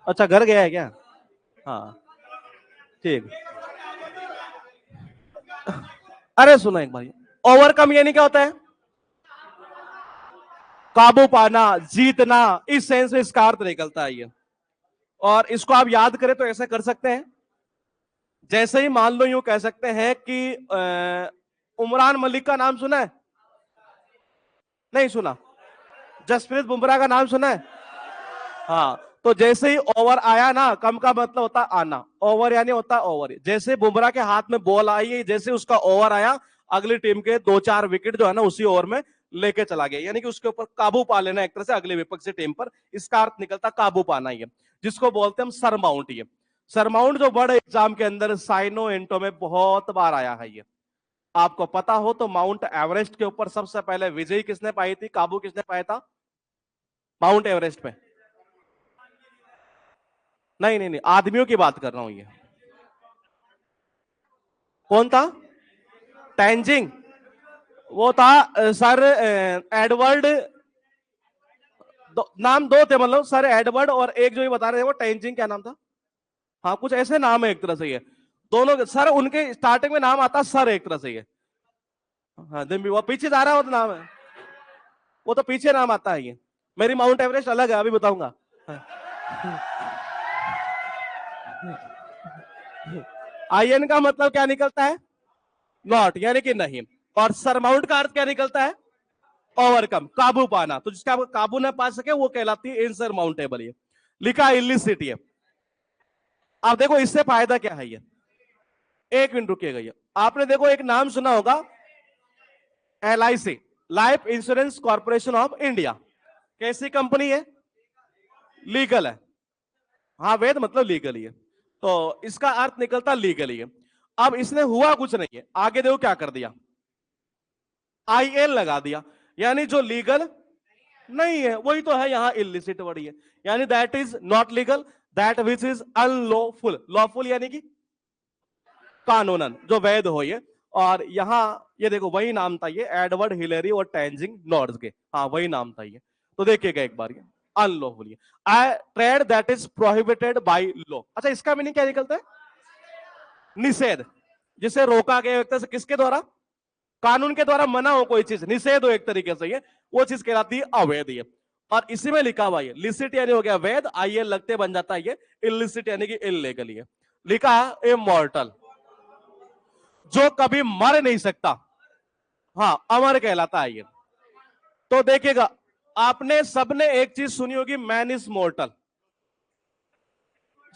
अच्छा घर गया है क्या, हाँ ठीक। अरे सुनो एक बार, ओवरकम यानी क्या होता है, काबू पाना, जीतना, इस सेंस में इसका अर्थ निकलता है ये। और इसको आप याद करें तो ऐसे कर सकते हैं, जैसे ही मान लो यूं कह सकते हैं कि उमरान मलिक का नाम सुना है, नहीं सुना, जसप्रीत बुमराह का नाम सुना है, हाँ, तो जैसे ही ओवर आया ना, कम का मतलब होता है आना, ओवर यानी होता है ओवर। जैसे बुमराह के हाथ में बॉल आई, जैसे उसका ओवर आया, अगली टीम के 2-4 विकेट जो है ना उसी ओवर में लेके चला गया, यानी कि उसके ऊपर काबू पा लेना एक तरह से अगले विपक्षी टीम पर। इसका अर्थ निकलता काबू पाना, ये जिसको बोलते हैं हम सरमाउंट। ये सरमाउंट जो वर्ड एग्जाम के अंदर साइनो इंटो में बहुत बार आया है। ये आपको पता हो तो माउंट एवरेस्ट के ऊपर सबसे पहले विजयी किसने पाई थी, काबू किसने पाया था माउंट एवरेस्ट पे, नहीं नहीं नहीं, आदमियों की बात कर रहा हूं। ये कौन था, टेंजिंग, वो था सर एडवर्ड, नाम दो थे मतलब, सर एडवर्ड और एक जो ये बता रहे थे वो टेंजिंग, क्या नाम था, हाँ कुछ ऐसे नाम है एक तरह से। ये दोनों सर, उनके स्टार्टिंग में नाम आता सर एक तरह से। ये हाँ, दिन भी वो पीछे जा रहा है, वो तो नाम है, वो तो पीछे नाम आता है। ये मेरी माउंट एवरेस्ट अलग है, अभी बताऊंगा। आईएन का मतलब क्या निकलता है, नॉट यानी कि नहीं। और सरमाउंट का अर्थ क्या निकलता है, ओवरकम, काबू पाना। तो जिसका काबू ना पा सके वो कहलाती है इनसरमाउंटेबल। ये लिखा इलिसिटी है। आप देखो इससे फायदा क्या है, ये एक मिनट रुकिएगा। ये आपने देखो एक नाम सुना होगा, LIC, life insurance corporation of India कैसी कंपनी है? लीगल है। हाँ, वैध मतलब लीगल ही है, तो इसका अर्थ निकलता लीगली है। अब इसने हुआ कुछ नहीं है, आगे देखो क्या कर दिया, IL लगा दिया, यानी जो लीगल नहीं है वही तो है यहां इलिसिट वर्ड है, यानी that is not legal, that which is unlawful. Lawful यानी कि कानूनन, जो वैध हो ये। और यहां ये देखो वही नाम था ये, एडवर्ड हिलेरी और टेंजिंग नॉर्ड्स के, हाँ वही नाम था ये। तो देखिएगा एक बार, ये unlawful, trade that is prohibited by law. अच्छा, इसका मीनिंग क्या निकलता है? निषेध, जिसे रोका गया एक तरह से, किसके द्वारा? कानून के द्वारा मना हो कोई चीज, निषेध हो एक तरीके से, ये वो चीज कहलाती है अवैध है। और इसी में लिखा हुआ है लिसिट यानी हो गया वैध, IL लगते बन जाता है ये इलिसिट यानी कि इल्लीगल है। लिखा है इमॉर्टल, जो कभी मर नहीं सकता, हाँ अमर कहलाता है ये। तो देखिएगा, आपने सबने एक चीज सुनी होगी, मैन इज मोर्टल,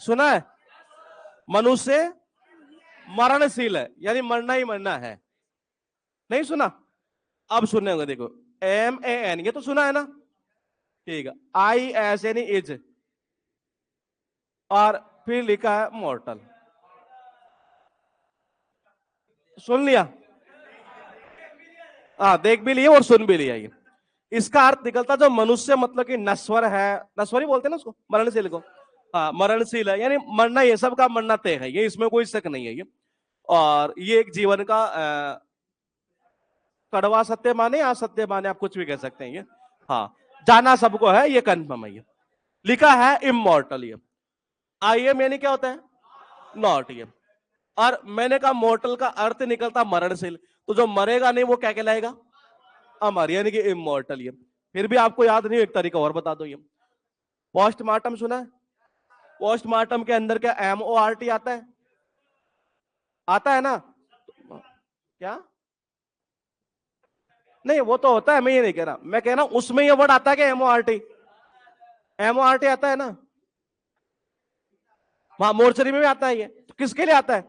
सुना है? मनुष्य मरणशील है, यानी मरना ही मरना है, नहीं सुना? अब सुनने होगा, देखो MAN, ये तो सुना है ना? ठीक है, IS यानी इज, और फिर लिखा है मॉर्टल, सुन लिया? हाँ, देख भी लिया और सुन भी लिया ये। इसका अर्थ निकलता जो मनुष्य मतलब कि नश्वर है, नश्वर ही बोलते हैं ना उसको, मरणशील को, हाँ मरणशील है, यानी मरना ही है, सबका मरना तय है ये, इसमें कोई शक नहीं है ये। और ये एक जीवन का कड़वा सत्य माने या सत्य माने, आप कुछ भी कह सकते हैं ये, हाँ जाना सबको है, ये कन्फर्म है ये। लिखा है इमॉर्टल, ये IM यानी क्या होता है? नॉट, ये। और मैंने कहा मोर्टल का अर्थ निकलता मरणशील, तो जो मरेगा नहीं वो क्या कहलाएगा? अमर, यानी कि इमॉर्टल ये। फिर भी आपको याद नहीं, एक तरीका और बता दो, ये पोस्टमार्टम सुना है? पोस्टमार्टम के अंदर क्या MORT आता है? आता है ना? क्या? नहीं, वो तो होता है, मैं ये नहीं कह रहा, मैं कह रहा हूं उसमें ये वर्ड आता है क्या? MORT आता है ना? वहां मोर्चरी में भी आता है ये, तो किसके लिए आता है?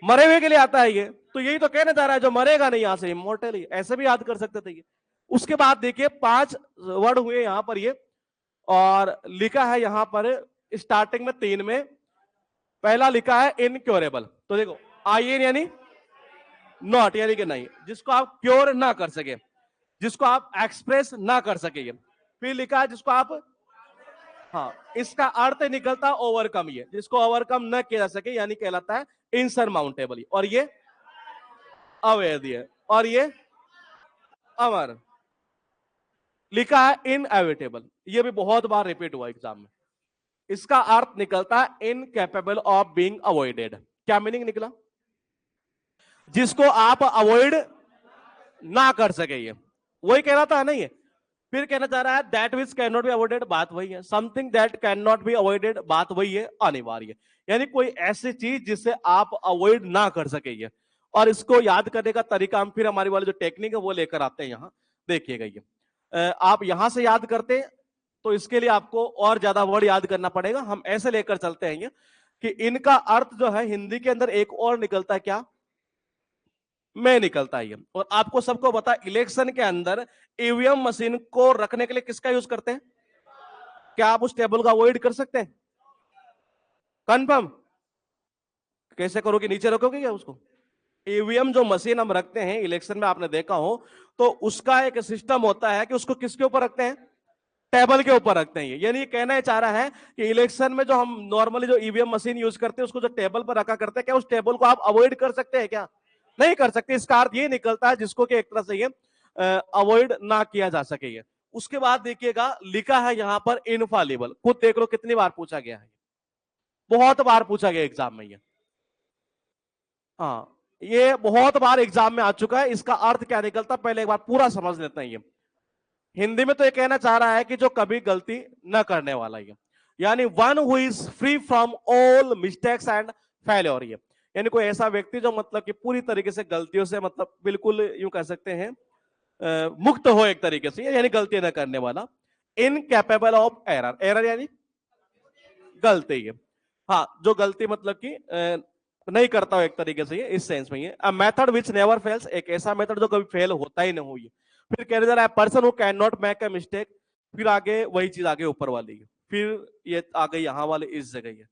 मरे हुए के लिए आता है ये। तो यही तो कहने जा रहा है, जो मरेगा नहीं यहां से इमोर्टल ही, ऐसे भी याद कर सकते थे ये। उसके बाद देखिए 5 वर्ड हुए यहां पर ये, और लिखा है यहां पर स्टार्टिंग में 3 में, पहला लिखा है इनक्योरेबल, तो देखो IN यानी नॉट, यानी कि नहीं, जिसको आप क्योर ना कर सके, जिसको आप एक्सप्रेस ना कर सके। फिर लिखा है जिसको आप, हाँ इसका अर्थ निकलता ओवरकम, ये जिसको ओवरकम न किया जा सके, यानी कहलाता है इनसरमाउंटेबल। और ये अवैध है, और ये अमर। लिखा है इनएविटेबल, ये भी बहुत बार रिपीट हुआ एग्जाम में। इसका अर्थ निकलता है इनकेपेबल ऑफ बीइंग अवॉइडेड। क्या मीनिंग निकला? जिसको आप अवॉइड ना कर सके, ये वही कहलाता है ना ये। फिर कहना चाह रहा है that which can not be avoided, बात वही है। Something that can not be avoided, बात वही है, अनिवार्य, यानी कोई ऐसी चीज जिसे आप अवॉइड ना कर सके ये। और इसको याद करने का तरीका हम फिर हमारी वाली जो टेक्निक है वो लेकर आते हैं यहां, देखिएगा ये। आप यहां से याद करते हैं तो इसके लिए आपको और ज्यादा वर्ड याद करना पड़ेगा, हम ऐसे लेकर चलते हैं ये कि इनका अर्थ जो है हिंदी के अंदर एक और निकलता है, क्या? में निकलता है ये। और आपको सबको पता, इलेक्शन के अंदर EVM मशीन को रखने के लिए किसका यूज करते हैं? क्या आप उस टेबल को अवॉइड कर सकते हैं? कंफर्म? कैसे करोगे, नीचे रखोगे क्या उसको? EVM जो मशीन हम रखते हैं इलेक्शन में, आपने देखा हो तो उसका एक सिस्टम होता है कि उसको किसके ऊपर रखते हैं? टेबल के ऊपर रखते हैं। यानी ये कहना चाह रहा है कि इलेक्शन में जो हम नॉर्मली जो EVM मशीन यूज करते हैं उसको जो टेबल पर रखा करते हैं, क्या उस टेबल को आप अवॉइड कर सकते हैं क्या? नहीं कर सकते। इसका अर्थ ये निकलता है जिसको कि एक तरह से ये अवॉइड ना किया जा सके ये। उसके बाद देखिएगा लिखा है यहां पर इनफॉलिबल, खुद देख लो कितनी बार पूछा गया है, बहुत बार पूछा गया एग्जाम में ये। हाँ, ये बहुत बार एग्जाम में आ चुका है। इसका अर्थ क्या निकलता, पहले एक बार पूरा समझ लेते हैं ये। हिंदी में तो ये कहना चाह रहा है कि जो कभी गलती न करने वाला, ये यानी one who is free from all mistakes and failure, ये यानी कोई ऐसा व्यक्ति जो मतलब कि पूरी तरीके से गलतियों से, मतलब बिल्कुल यूं कह सकते हैं मुक्त हो एक तरीके से, यानी गलती न करने वाला। इनकैपेबल ऑफ एरर, एरर यानी गलती है, हाँ जो गलती मतलब कि नहीं करता हूं एक तरीके से, ये इस सेंस में ये a method which never fails, एक ऐसा मेथड जो कभी फेल होता ही नहीं हुई। फिर कह रहे हैं person who can not make a mistake, फिर आगे वही चीज आगे ऊपर वाली है, फिर ये आ गई यहाँ वाले इस जगह है,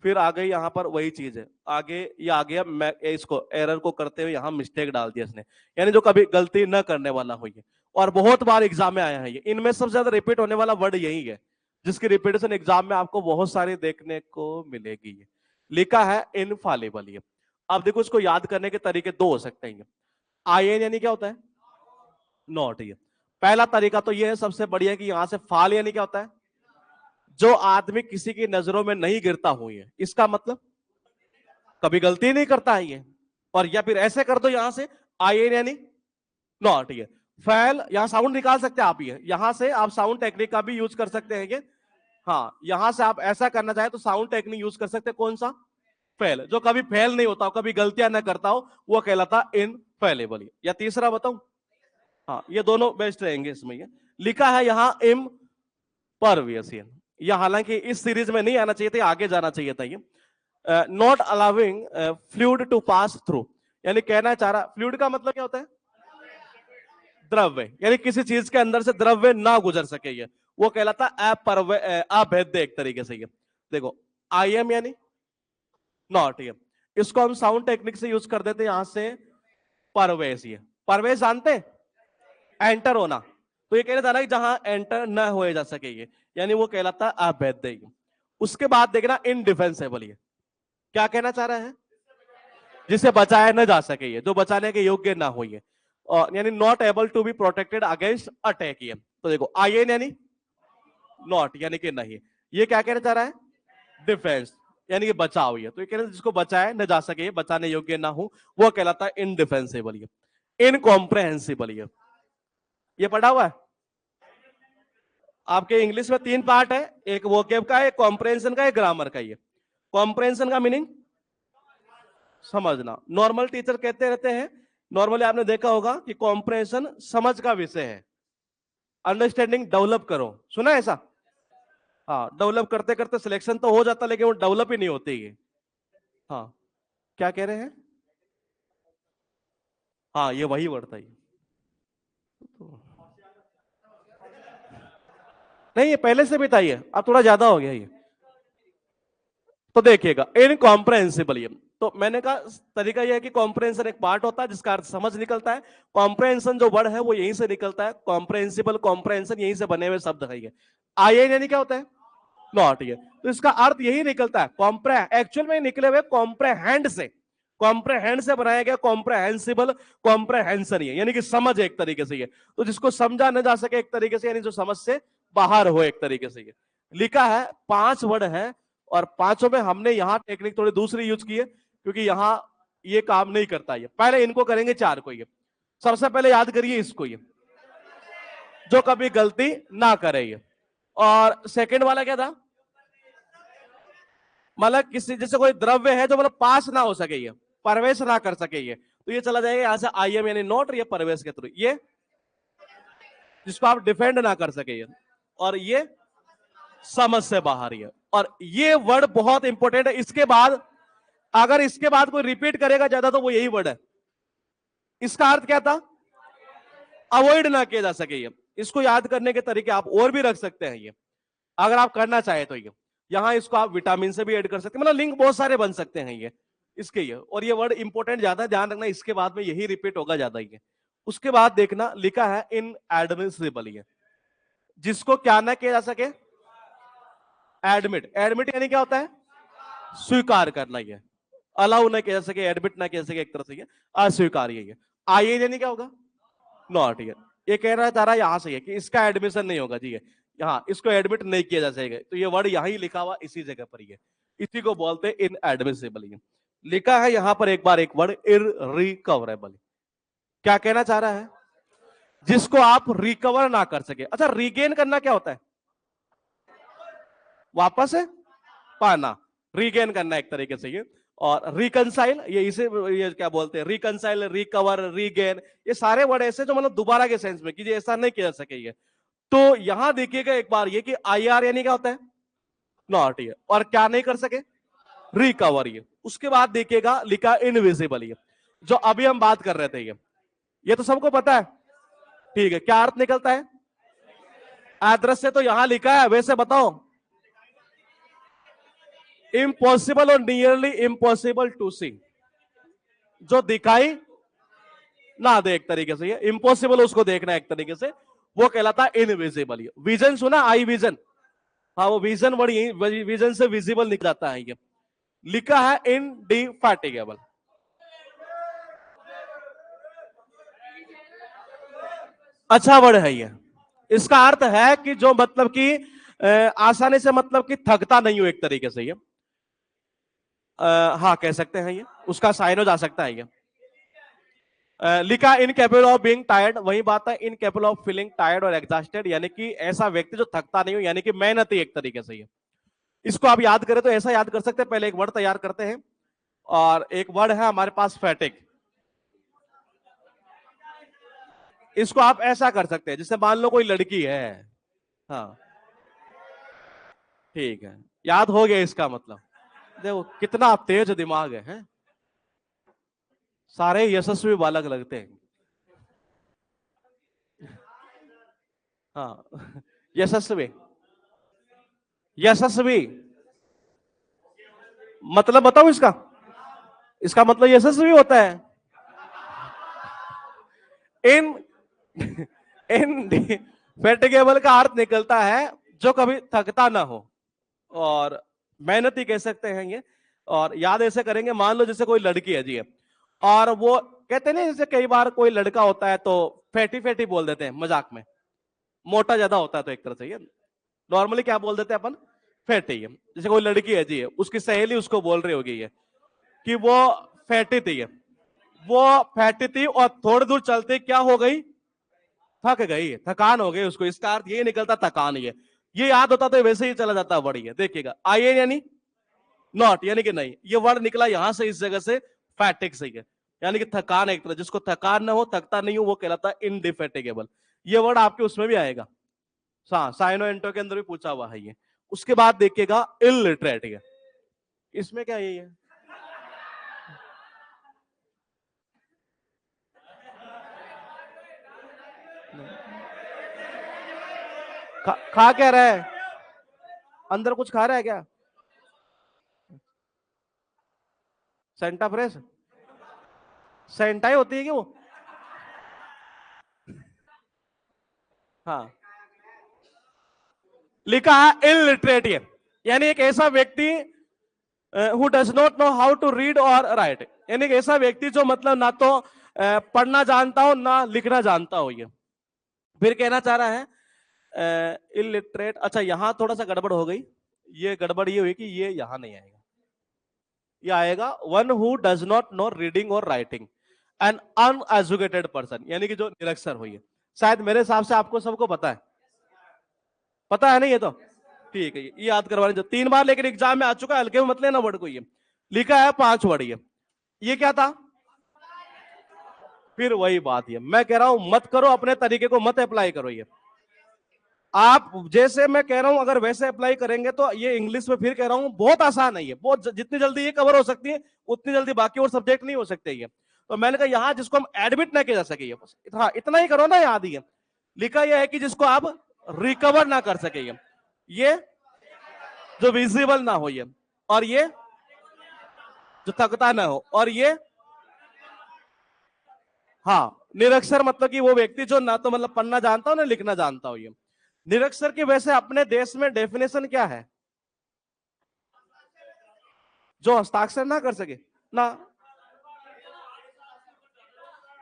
फिर आ गई यहाँ पर वही चीज है, आगे ये आ गया मैं इसको एरर को करते हुए यहाँ मिस्टेक डाल दिया इसने, यानी जो कभी गलती न करने वाला हुई है। और बहुत बार एग्जाम में आया है ये, इनमें सबसे ज्यादा रिपीट होने वाला वर्ड यही है, जिसकी रिपीटेशन एग्जाम में आपको बहुत सारी देखने को मिलेगी। लिखा है इनफॉलिबल। ये अब देखो इसको याद करने के तरीके दो हो सकते हैं। आई एन यानी क्या होता है? नॉट। ये पहला तरीका तो ये है सबसे बढ़िया कि यहां से फाल यानी क्या होता है? जो आदमी किसी की नजरों में नहीं गिरता हुई है, इसका मतलब कभी गलती नहीं करता है ये। और या फिर ऐसे कर दो यहां से आई एन यानी नॉट। ये फैल, यहां साउंड निकाल सकते हैं आप, ये यहां से आप साउंड टेक्निक का भी यूज कर सकते हैं ये। हाँ, यहां से आप ऐसा करना चाहे तो साउंड टेक्निक यूज कर सकते हैं। कौन सा? फेल, जो कभी फेल नहीं होता हो, कभी गलतियां ना करता हो, वो कहलाता इनफेलेबल। या तीसरा बताऊं? हाँ, ये दोनों बेस्ट रहेंगे इसमें। ये लिखा है यहां इम्परवियस, ये हालांकि इस सीरीज में नहीं आना चाहिए था, आगे जाना चाहिए था। ये not allowing fluid to pass through, यानी कहना चाह रहा, फ्लूइड का मतलब क्या होता है? द्रव्य, यानी किसी चीज के अंदर से द्रव्य ना गुजर सके, ये वो कहलाता अभेद्य एक तरीके से। ये देखो आई एम यानी नॉट। ये इसको हम साउंड टेक्निक से यूज कर देते हैं यहां से परवेश। ये परवेश जानते हैं? एंटर होना। तो ये कहना चाह रहा है जहां एंटर न हो जा सके, ये यानी वो कहलाता अभेद्य। उसके बाद देखना इनडिफेंसेबल, ये क्या कहना चाह रहा है? जिसे बचाया न जा सके, ये जो बचाने के योग्य ना हो, ये और यानी not able to be protected against attack. ये तो देखो आई एन यानी नॉट, यानी कि नहीं। ये क्या कहना चाह रहा है? डिफेंस, यानी कि बचाव। ये तो ये कहना जिसको बचाया न जा सके, बचाने योग्य ना हो, वो कहलाता है इनडिफेंसिबल। ये इनकॉम्प्रहेंसिबल। ये पढ़ा हुआ है आपके इंग्लिश में। 3 पार्ट है, एक वोकेब का, एक कॉम्प्रहेंशन का, एक ग्रामर का। ये कॉम्प्रहेंशन का मीनिंग समझना। नॉर्मल टीचर कहते रहते हैं, नॉर्मली आपने देखा होगा कि कॉम्प्रहेंशन समझ का विषय है, अंडरस्टैंडिंग डेवलप करो, सुना है ऐसा? हाँ, डेवलप करते करते सिलेक्शन तो हो जाता, लेकिन वो डेवलप ही नहीं होती है। हाँ, क्या कह रहे हैं? हाँ, ये वही वर्ड था। ये नहीं, ये पहले से भी था, ये अब थोड़ा ज्यादा हो गया ये। तो देखिएगा इनकॉम्प्रहेंसिबल। ये तो मैंने कहा तरीका यह है कि कॉम्प्रहेंशन एक पार्ट होता है जिसका अर्थ समझ निकलता है। कॉम्प्रहेंशन जो वर्ड है वो यहीं से निकलता है, कॉम्प्रहेंसिबल कॉम्प्रहेंशन यहीं से बने हुए शब्द है। ये आई एन यानी क्या होता है? नॉट। ये तो इसका अर्थ यही निकलता है, कॉम्प्रे एक्चुअल में निकले हुए कॉम्प्रहेंड से, कॉम्प्रहेंड से बनाया गया कॉम्प्रहेंसिबल कॉम्प्रहेंशन, यानी कि समझ एक तरीके से। ये तो जिसको समझा न जा सके एक तरीके से, यानी जो समझ से बाहर हो एक तरीके से। ये लिखा है 5 वर्ड है, और पांचों में हमने यहां टेक्निक थोड़ी दूसरी यूज की है, क्योंकि यहां ये काम नहीं करता। ये पहले इनको करेंगे 4 को। ये सबसे पहले याद करिए इसको, ये जो कभी गलती ना करे। ये और सेकंड वाला क्या था? मतलब किसी जैसे कोई द्रव्य है जो मतलब पास ना हो सके, ये प्रवेश ना कर सके, ये तो ये चला जाएगा यहां से आई एम यानी नॉट, ये प्रवेश के थ्रू। ये जिसको आप डिफेंड ना कर सके, ये और ये समझ से बाहर। ये और ये वर्ड बहुत इंपॉर्टेंट है। इसके बाद अगर इसके बाद कोई रिपीट करेगा ज्यादा तो वो यही वर्ड है। इसका अर्थ क्या था? अवॉइड ना किया जा सके। ये इसको याद करने के तरीके आप और भी रख सकते हैं, ये अगर आप करना चाहे तो। ये यहां इसको आप विटामिन से भी ऐड कर सकते हैं, मतलब लिंक बहुत सारे बन सकते हैं ये इसके। ये और ये वर्ड इंपॉर्टेंट ज्यादा ध्यान रखना, इसके बाद में यही रिपीट होगा ज्यादा। ये उसके बाद देखना लिखा है इन एडमिसिबल, ये जिसको क्या ना किया जा सके, एडमिट। एडमिट यानी क्या होता है? स्वीकार करना। ये अलाउ ना किया जा सके, एडमिट ना किया जा सके, एक तरह से ये अस्वीकार्य। ये आई यानी क्या होगा? नॉट। ये कह रहा है यहां से कि इसका एडमिशन नहीं होगा जी, यहाँ इसको एडमिट नहीं किया जा सकेगा। तो ये वर्ड यहीं लिखा हुआ इसी जगह पर, ये इसी को बोलते हैं इनएडमिसिबल। लिखा है यहां पर एक बार एक वर्ड इररिकवरेबल। क्या कहना चाह रहा है? जिसको आप रिकवर ना कर सके। अच्छा, रिगेन करना क्या होता है? वापस है पाना, रिगेन करना एक तरीके से। ये और रिकंसाइल, ये इसे ये क्या बोलते हैं, रिकंसाइल, रिकवर, रीगेन, ये सारे वर्ड ऐसे जो मतलब दोबारा के सेंस में कि ऐसा नहीं किया जा सके। ये तो यहां देखिएगा एक बार ये कि आई आर यानी क्या होता है? नॉट। ये और क्या नहीं कर सके? रिकवर, उसके बाद देखिएगा लिखा इनविजिबल, जो अभी हम बात कर रहे थे, ये तो सबको पता है, ठीक है। क्या अर्थ निकलता है? अदृश्य तो यहां लिखा है, वैसे बताओ। इम्पॉसिबल और नियरली इम्पॉसिबल टू सी, जो दिखाई ना दे एक तरीके से, ये इम्पॉसिबल उसको देखना एक तरीके से, वो कहलाता है इनविजिबल। विजन सुना, आई विजन, हाँ वो विजन बड़ी, विजन से विजिबल निकल जाता है, ये लिखा है इनडिफैटिगेबल। अच्छा वर्ड है ये, इसका अर्थ है कि जो मतलब कि आसानी से मतलब कि थकता नहीं हो एक तरीके से, ये हाँ कह सकते हैं, ये उसका साइन हो जा सकता है। ये लिखा इनकेपेबल ऑफ बीइंग टायर्ड, वही बात है, इनकेपेबल ऑफ फीलिंग टायर्ड और एग्जॉस्टेड, यानी कि ऐसा व्यक्ति जो थकता नहीं हो, यानी कि मेहनती एक तरीके से। ये इसको आप याद करें तो ऐसा याद कर सकते हैं, पहले एक वर्ड तैयार करते हैं, और एक वर्ड है हमारे पास फैटिक। इसको आप ऐसा कर सकते हैं, जैसे मान लो कोई लड़की है, हाँ ठीक है, याद हो गया इसका मतलब। देखो कितना तेज दिमाग है? सारे यशस्वी बालक लगते हैं। हाँ यशस्वी, यशस्वी मतलब बताओ इसका, इसका मतलब यशस्वी होता है। इन इनडिफेटिगेबल का अर्थ निकलता है जो कभी थकता ना हो, और मेहनती कह सकते हैं ये। और याद ऐसे करेंगे, मान लो जैसे कोई लड़की है जी, और वो कहते नहीं, जैसे कई बार कोई लड़का होता है तो फैटी फैटी बोल देते हैं मजाक में, मोटा ज्यादा होता है तो एक तरह से ये नॉर्मली क्या बोल देते हैं अपन, फैटी है। जैसे कोई लड़की है जी, उसकी सहेली उसको बोल रही होगी ये कि वो फैटी थी, वो फैटी थी और थोड़ी दूर चलते क्या हो गई, थक गई, थकान हो गई उसको, इसका अर्थ ये निकलता थकान। ये याद होता तो वैसे ही चला जाता बढ़िया। देखिएगा आई एन यानी नॉट, यानी कि नहीं, ये वर्ड निकला यहां से, इस जगह से फैटिक से है, यानी कि थकान एक तरह, जिसको थकान ना हो, थकता नहीं हो, वो कहलाता है इनडिफेटिगेबल। ये वर्ड आपके उसमें भी आएगा, साइनो एंटो के अंदर भी पूछा हुआ है ये। उसके बाद देखिएगा इलिटरेट, है इसमें क्या है ये, खा क्या रहा है, अंदर कुछ खा रहा है क्या, सेंटा फ्रेश, सेंटाई होती है कि वो, हाँ लिखा है इलिटरेट, यानी एक ऐसा व्यक्ति who does not know how to read और राइट, यानी एक ऐसा व्यक्ति जो मतलब ना तो पढ़ना जानता हो ना लिखना जानता हो। ये फिर कहना चाह रहा है इलिटरेट, अच्छा यहां थोड़ा सा गड़बड़ हो गई, ये गड़बड़ ये हुई कि ये यहां नहीं आएगा, ये आएगा one who does not no reading और राइटिंग, एन अनएजुकेटेड पर्सन, यानी कि जो निरक्षर हुई है। शायद मेरे हिसाब से आपको सबको पता है, पता है ना ये तो, ठीक है, ये याद करवाने जो 3 बार लेकिन एग्जाम में आ चुका है, हल्के में मत लेना वर्ड को। ये लिखा है 5 वर्ड, ये क्या था, फिर वही बात, ये मैं कह रहा हूं मत करो, अपने तरीके को मत अप्लाई करो। ये आप जैसे मैं कह रहा हूं अगर वैसे अप्लाई करेंगे तो ये इंग्लिश में, फिर कह रहा हूं बहुत आसान है ये, बहुत, जितनी जल्दी ये कवर हो सकती है उतनी जल्दी बाकी और सब्जेक्ट नहीं हो सकते ये। तो मैंने कहा यहां जिसको हम एडमिट ना किया जा सके, ये इतना ही करो ना, याद ही है। लिखा यह है कि जिसको आप रिकवर ना कर सके, ये जो विजिबल ना हो, ये और ये जो थकता ना हो, और ये हाँ निरक्षर, मतलब कि वो व्यक्ति जो ना तो मतलब पढ़ना जानता हो ना लिखना जानता हो। ये निरक्षर की वैसे अपने देश में डेफिनेशन क्या है, जो हस्ताक्षर ना कर सके ना,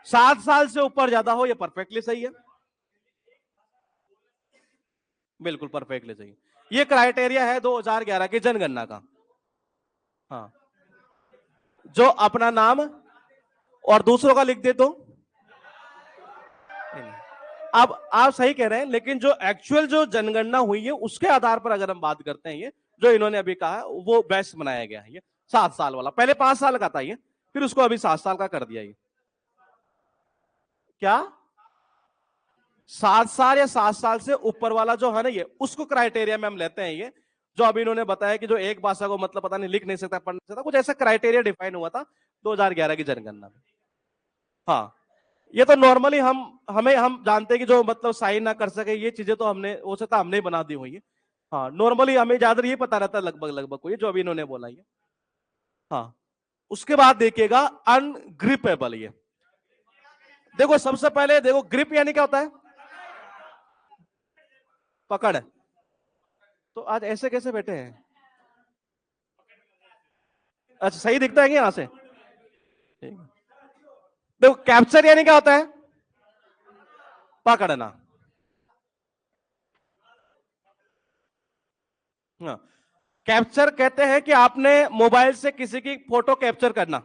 7 साल से ऊपर ज्यादा हो, ये परफेक्टली सही है, बिल्कुल परफेक्टली सही। ये क्राइटेरिया है 2011 की जनगणना का, हाँ जो अपना नाम और दूसरों का लिख दे तो, अब आप सही कह रहे हैं, लेकिन जो एक्चुअल जो जनगणना हुई है उसके आधार पर अगर हम बात करते हैं, ये जो इन्होंने अभी कहा है वो बेस्ट बनाया गया है, ये 7 साल वाला, पहले 5 साल का था ये, फिर उसको अभी 7 साल का कर दिया। ये क्या 7 साल या 7 साल से ऊपर वाला जो है ना, ये उसको क्राइटेरिया में हम लेते हैं ये, जो अभी इन्होंने बताया कि जो एक भाषा को मतलब पता नहीं लिख नहीं सकता, पढ़ नहीं सकता, कुछ ऐसा क्राइटेरिया डिफाइन हुआ था 2011 की जनगणना में। हाँ, ये तो नॉर्मली हम जानते हैं कि जो मतलब साइन ना कर सके, ये चीजें तो हमने हो सकता हमने ही बना दी हुई है। हाँ, नॉर्मली हमें ज्यादा ये पता रहता है लगभग लगभग को, ये जो अभी इन्होंने बोला ये। हाँ, उसके बाद देखिएगा अनग्रिपेबल। ये देखो, सबसे पहले देखो, ग्रिप यानी क्या होता है? पकड़। तो आज ऐसे कैसे बैठे हैं? अच्छा, सही दिखता है कि यहां से? देखो, कैप्चर यानी क्या होता है? पकड़ना। हाँ, कैप्चर कहते हैं कि आपने मोबाइल से किसी की फोटो कैप्चर करना,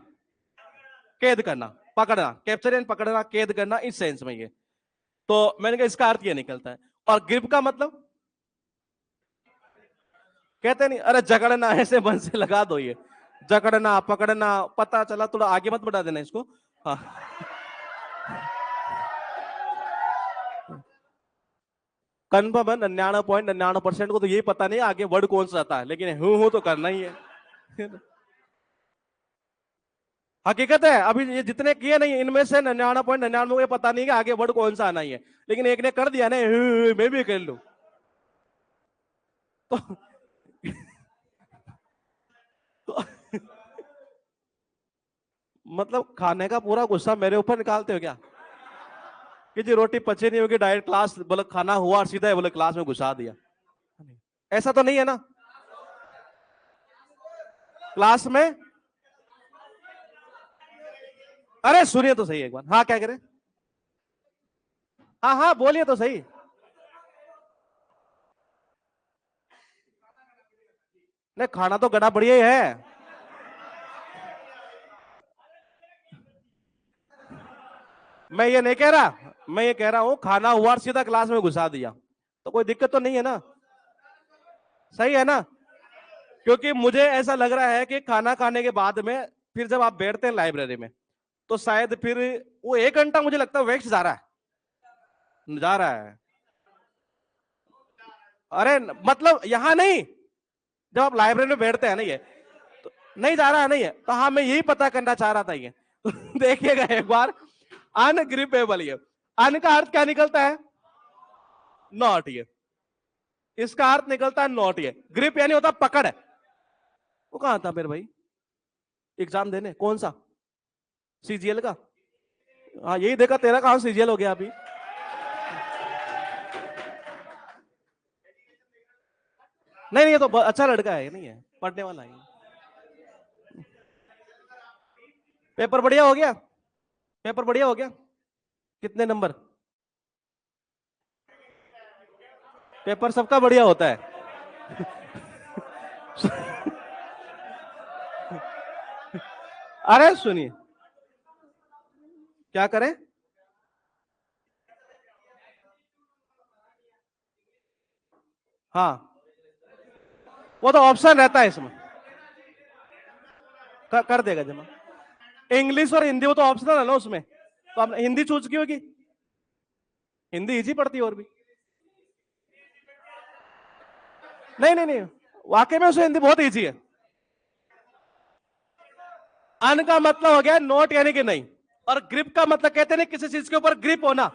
कैद करना। पकड़ना, कैप्चर एंड पकड़ना, कैद करना, इस सेंस में ये। तो मैंने कहा इसका अर्थ ये निकलता है। और ग्रिप का मतलब कहते नहीं, अरे जकड़ना, ऐसे मन से लगा दो ये। जकड़ना, पकड़ना, पता चला, थोड़ा आगे मत बढ़ा देना इसको। हाँ, कन्फर्म है 99.99% को तो यही पता नहीं आगे वर्ड कौन सा आता है, लेकिन हूं तो करना ही है। हकीकत है, अभी ये जितने किए नहीं, इनमें से 99.99 को पता नहीं कि आगे वर्ड कौन सा आना ही है, लेकिन एक ने कर दिया ना, मैं भी कर लू। तो, तो मतलब खाने का पूरा गुस्सा मेरे ऊपर निकालते हो क्या? कि जी रोटी पचे नहीं होगी, डायरेक्ट क्लास, बोले खाना हुआ और सीधा बोले क्लास में घुसा दिया। ऐसा तो नहीं है ना? क्लास में, अरे सुनिए तो सही एक बार। हाँ, क्या करें? हाँ हाँ, बोलिए तो सही। नहीं, खाना तो गड़ा बढ़िया ही है। मैं ये नहीं कह रहा, मैं ये कह रहा हूं खाना हुआ और सीधा क्लास में घुसा दिया, तो कोई दिक्कत तो नहीं है ना? सही है ना? क्योंकि मुझे ऐसा लग रहा है कि खाना खाने के बाद में फिर जब आप बैठते हैं लाइब्रेरी में, तो शायद फिर वो 1 घंटा मुझे लगता है वेस्ट जा रहा है, जा रहा है। अरे मतलब यहां नहीं, जब आप लाइब्रेरी में बैठते हैं ना, ये तो नहीं जा रहा है, नहीं है तो हाँ, मैं यही पता करना चाह रहा था ये। तो देखिएगा एक बार, अनग्रिपेबल। ये अन का अर्थ क्या निकलता है? नॉट। ये इसका अर्थ निकलता है नॉट। ये ग्रिप यानी होता पकड़ है। वो कहां था मेरे भाई एग्जाम देने? कौन सा? सीजीएल का? हाँ, यही देखा, तेरा कहां सीजीएल हो गया अभी? नहीं नहीं, ये तो अच्छा लड़का है, नहीं है पढ़ने वाला है। पेपर बढ़िया हो गया? पेपर बढ़िया हो गया? कितने नंबर? पेपर सबका बढ़िया होता है। अरे सुनिए, क्या करें? हाँ, वो तो ऑप्शन रहता है इसमें। कर देगा जमा। इंग्लिश और हिंदी वो तो ऑप्शनल है ना उसमें, तो आपने हिंदी चूज की होगी। हिंदी इजी पड़ती है और भी। नहीं नहीं नहीं, वाकई में उसे हिंदी बहुत इजी है। अन का मतलब हो गया नोट यानी कि नहीं, और ग्रिप का मतलब कहते हैं किसी चीज के ऊपर ग्रिप होना,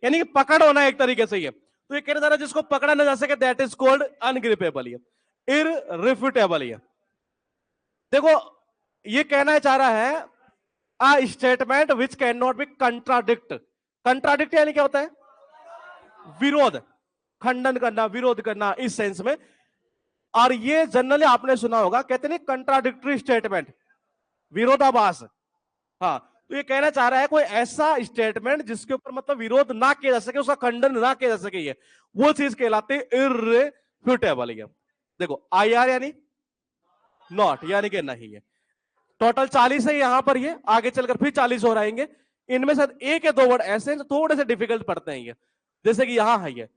यानी कि पकड़ होना एक तरीके से। ये तो ये कहना चाह रहा जिसको पकड़ा ना जा सके, दैट इज कॉल्ड अनग्रिपेबल। ये इररिफ्यूटेबल। ये देखो, ये कहना चाह रहा है a statement which can not B contradict. Contradict यानी क्या होता है? विरोध, खंडन करना, विरोध करना, इस सेंस में। और ये जनरली आपने सुना होगा, कहते नहीं कंट्राडिक्टरी स्टेटमेंट, विरोधाभास। हाँ, तो ये कहना चाह रहा है कोई ऐसा स्टेटमेंट जिसके ऊपर मतलब विरोध ना किया जा सके, उसका खंडन ना किया जा सके, ये वो चीज कहलाती है इररिफ्यूटेबल। ये देखो, आई आर यानी नॉट, यानी कि नहीं है। टोटल 40 है यहां पर, ये आगे चलकर फिर 40 हो रहेंगे। इनमें से एक या दो वर्ड ऐसे हैं जो थोड़े से डिफिकल्ट पड़ते हैं ये, जैसे कि यहां है ये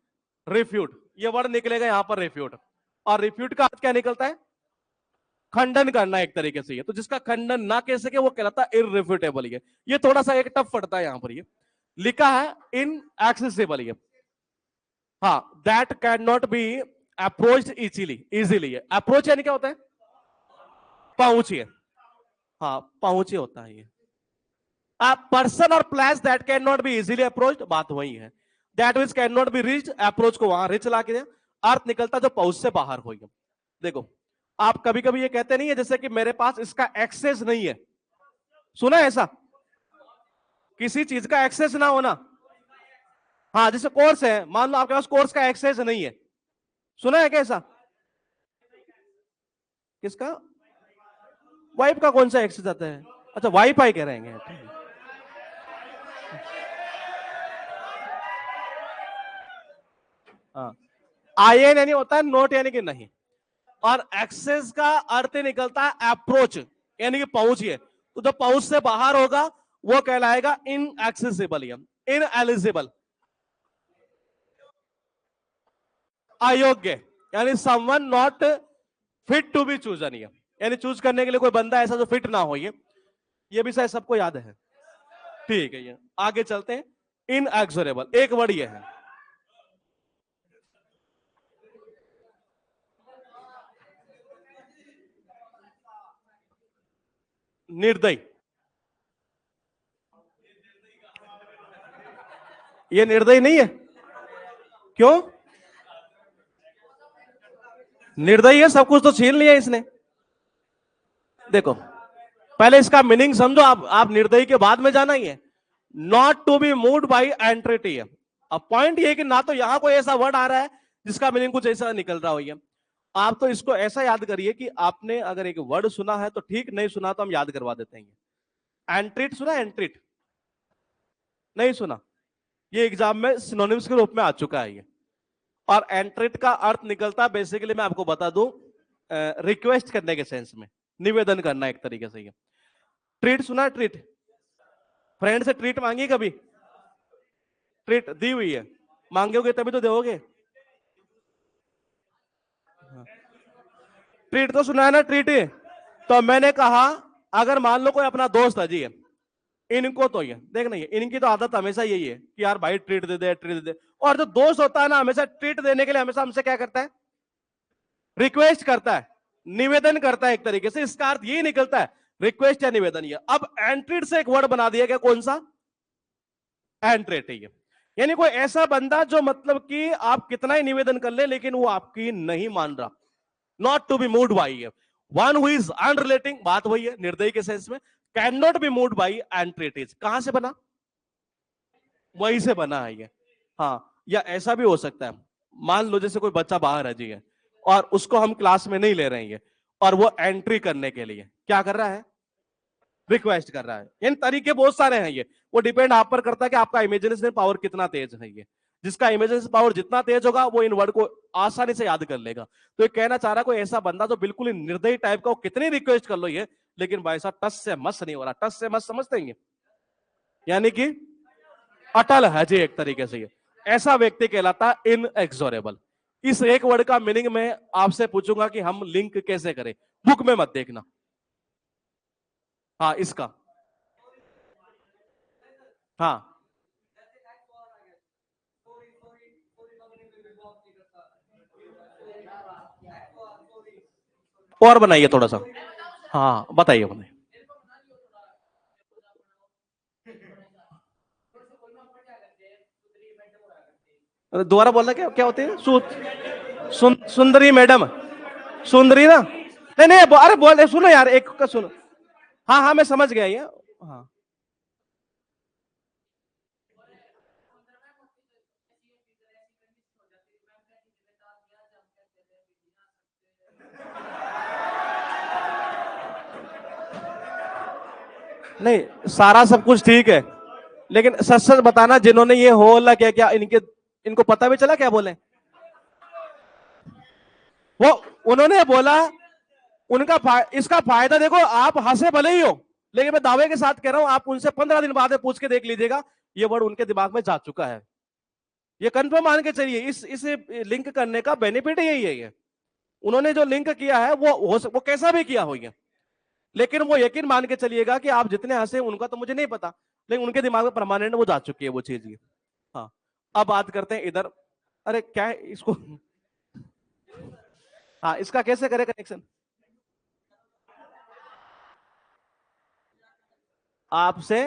रिफ्यूट, ये वर्ड निकलेगा यहां पर रिफ्यूट। और रिफ्यूट का अर्थ क्या निकलता है? खंडन करना एक तरीके से। ये तो जिसका खंडन ना कह सके वो कहलाता है इररिफ्यूटेबल। ये थोड़ा सा एक टफ पड़ता है यहां पर, ये लिखा है इन एक्सेसिबल। ये हाँ, that can not B approach easily, easily है। अप्रोच यानी क्या होता है? पहुंचिए। हाँ, पहुंचे होता है ये। पर्सन और place that can not be easily approach, बात वही है। That means can not be reach, approach को वहां रिच ला के अर्थ निकलता जो पहुंच से बाहर हो गया। देखो, आप कभी कभी ये कहते नहीं है जैसे कि मेरे पास इसका एक्सेस नहीं है, सुना है ऐसा? किसी चीज का एक्सेस ना होना। हाँ, जैसे कोर्स है, मान लो आपके पास कोर्स का एक्सेस नहीं है, सुना है कैसा? किसका? वाइफ का कौन सा एक्सेस आता है? अच्छा, वाईफाई कह रहे हैं। हाँ, आईएन यानी होता है नोट यानी कि नहीं, और एक्सेस का अर्थ निकलता है अप्रोच यानी कि पहुंचिए। तो जो पहुंच से बाहर होगा वो कहलाएगा इनएक्सेसिबल, इन एलिजिबल, अयोग्य, यानी someone not fit to be chosen, यानी चूज करने के लिए कोई बंदा ऐसा जो फिट ना हो। ये भी शायद सबको याद है। ठीक है, ये आगे चलते हैं। इनएक्सोरेबल एक वर्ड ये है। निर्दयी, ये निर्दयी नहीं है। क्यों निर्दयी है? सब कुछ तो छीन लिया इसने। देखो, पहले इसका मीनिंग समझो। आप निर्दयी के बाद में जाना ही है। Not to be moved by entreaty है। अब पॉइंट ये कि ना तो यहां कोई ऐसा वर्ड आ रहा है जिसका मीनिंग कुछ ऐसा निकल रहा हो। आप तो इसको ऐसा याद करिए कि आपने अगर एक वर्ड सुना है तो ठीक, नहीं सुना तो हम याद करवा देते हैं। एंट्रिट सुना? एंट्रिट नहीं सुना? ये एग्जाम में सिनोनिम्स के रूप में आ चुका है ये। और एंट्रिट का अर्थ निकलता है, बेसिकली मैं आपको बता दूं, रिक्वेस्ट करने के सेंस में, निवेदन करना एक तरीके से। ये ट्रीट सुना? ट्रीट, फ्रेंड से ट्रीट मांगी कभी? ट्रीट दी हुई है, मांगोगे तभी तो दोगे। ट्रीट तो सुना है ना? ट्रीट। तो मैंने कहा अगर मान लो कोई अपना दोस्त है जी, इनको तो ये देखना, ये इनकी तो आदत हमेशा यही है कि यार भाई ट्रीट दे दे, ट्रीट दे दे। और जो दोस्त होता है ना, हमेशा ट्रीट देने के लिए हमेशा हमसे क्या करता है? रिक्वेस्ट करता है, निवेदन करता है एक तरीके से। इसका अर्थ यही निकलता है, रिक्वेस्ट या निवेदन। ये अब एंट्रीड से एक वर्ड बना दिया गया, कौन सा? एंट्रेट। यानी कोई ऐसा बंदा जो मतलब कि आप कितना ही निवेदन कर ले लेकिन वो आपकी नहीं मान रहा। Not to be moved by, one who is unrelenting, बात वही है निर्दयी के सेंस में। Can not be moved by entreaties, कहां से बना? वही से बना है ये। हाँ, या ऐसा भी हो सकता है, मान लो जैसे कोई बच्चा बाहर है जी है, और उसको हम क्लास में नहीं ले रहे हैं, और वो एंट्री करने के लिए क्या कर रहा है? रिक्वेस्ट कर रहा है। इन तरीके बहुत सारे हैं ये, वो डिपेंड आप पर करता है कि आपका इमेजिनेशन पावर कितना तेज है। ये जिसका इमेजिनेशन पावर जितना तेज होगा वो इन वर्ड को आसानी से याद कर लेगा। तो ये कहना चाह रहा कोई ऐसा बंदा जो बिल्कुल ही निर्दयी टाइप का, वो कितनी रिक्वेस्ट कर लो ये, लेकिन भाई साहब टस से मस नहीं हो रहा। टस से मस समझते हैं, यानी कि अटल है जी एक तरीके से। ये ऐसा व्यक्ति कहलाता है इनएक्सोरेबल। इस एक वर्ड का मीनिंग मैं आपसे पूछूंगा कि हम लिंक कैसे करें, बुक में मत देखना। हाँ, इसका, हाँ, और बनाइए थोड़ा सा। हाँ, बताइए बताइए। दोबारा बोलना, क्या क्या होती है? सुंदरी मैडम, सुंदरी ना? नहीं नहीं, अरे बोल, सुनो यार, एक का सुनो। हाँ हाँ, मैं समझ गया ये। हाँ, नहीं सारा सब कुछ ठीक है, लेकिन सच सच बताना, जिन्होंने ये हो ला क्या क्या, इनको पता भी चला क्या बोले वो? उन्होंने बोला, इसका फायदा देखो, आप हंसे भले ही हो, लेकिन मैं दावे के साथ कह रहा हूं, आप उनसे 15 दिन बाद पूछ के देख लीजिएगा, ये वर्ड उनके दिमाग में जा चुका है। ये कंफर्म मान के चलिए, इस लिंक करने का बेनिफिट यही है। ये उन्होंने जो लिंक किया है वो कैसा भी किया हो, ये लेकिन वो यकीन मान के चलिएगा कि आप जितने हंसे, उनका तो मुझे नहीं पता, लेकिन उनके दिमाग में परमानेंट वो जा चुकी है वो चीज। हाँ, अब बात करते हैं इधर। अरे क्या है इसको? हाँ, इसका कैसे करें कनेक्शन? आपसे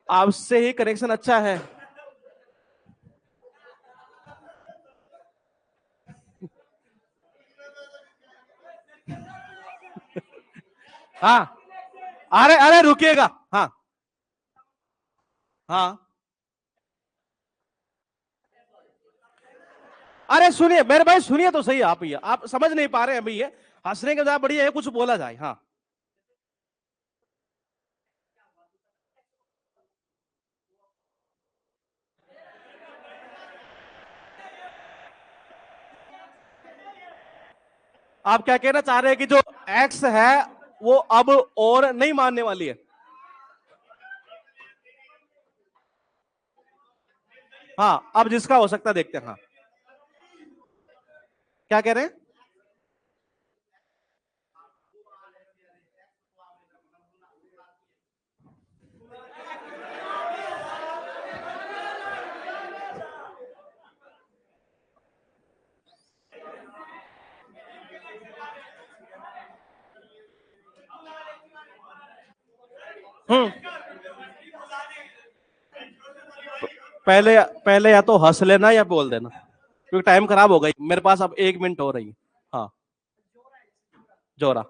आपसे ही कनेक्शन अच्छा है। हाँ, अरे अरे रुकिएगा। हाँ हाँ, अरे सुनिए मेरे भाई, सुनिए तो सही। आप समझ नहीं पा रहे हैं अभी ये। हंसने के बजाय बढ़िया है कुछ बोला जाए। हाँ, आप क्या कहना चाह रहे हैं कि जो एक्स है वो अब और नहीं मानने वाली है? हाँ, अब जिसका हो सकता है देखते हैं। हाँ, क्या कह रहे हैं? हम्म, पहले पहले या तो हंस लेना या बोल देना, क्योंकि टाइम खराब हो गई मेरे पास, अब 1 मिनट हो रही है। हाँ, जोरा।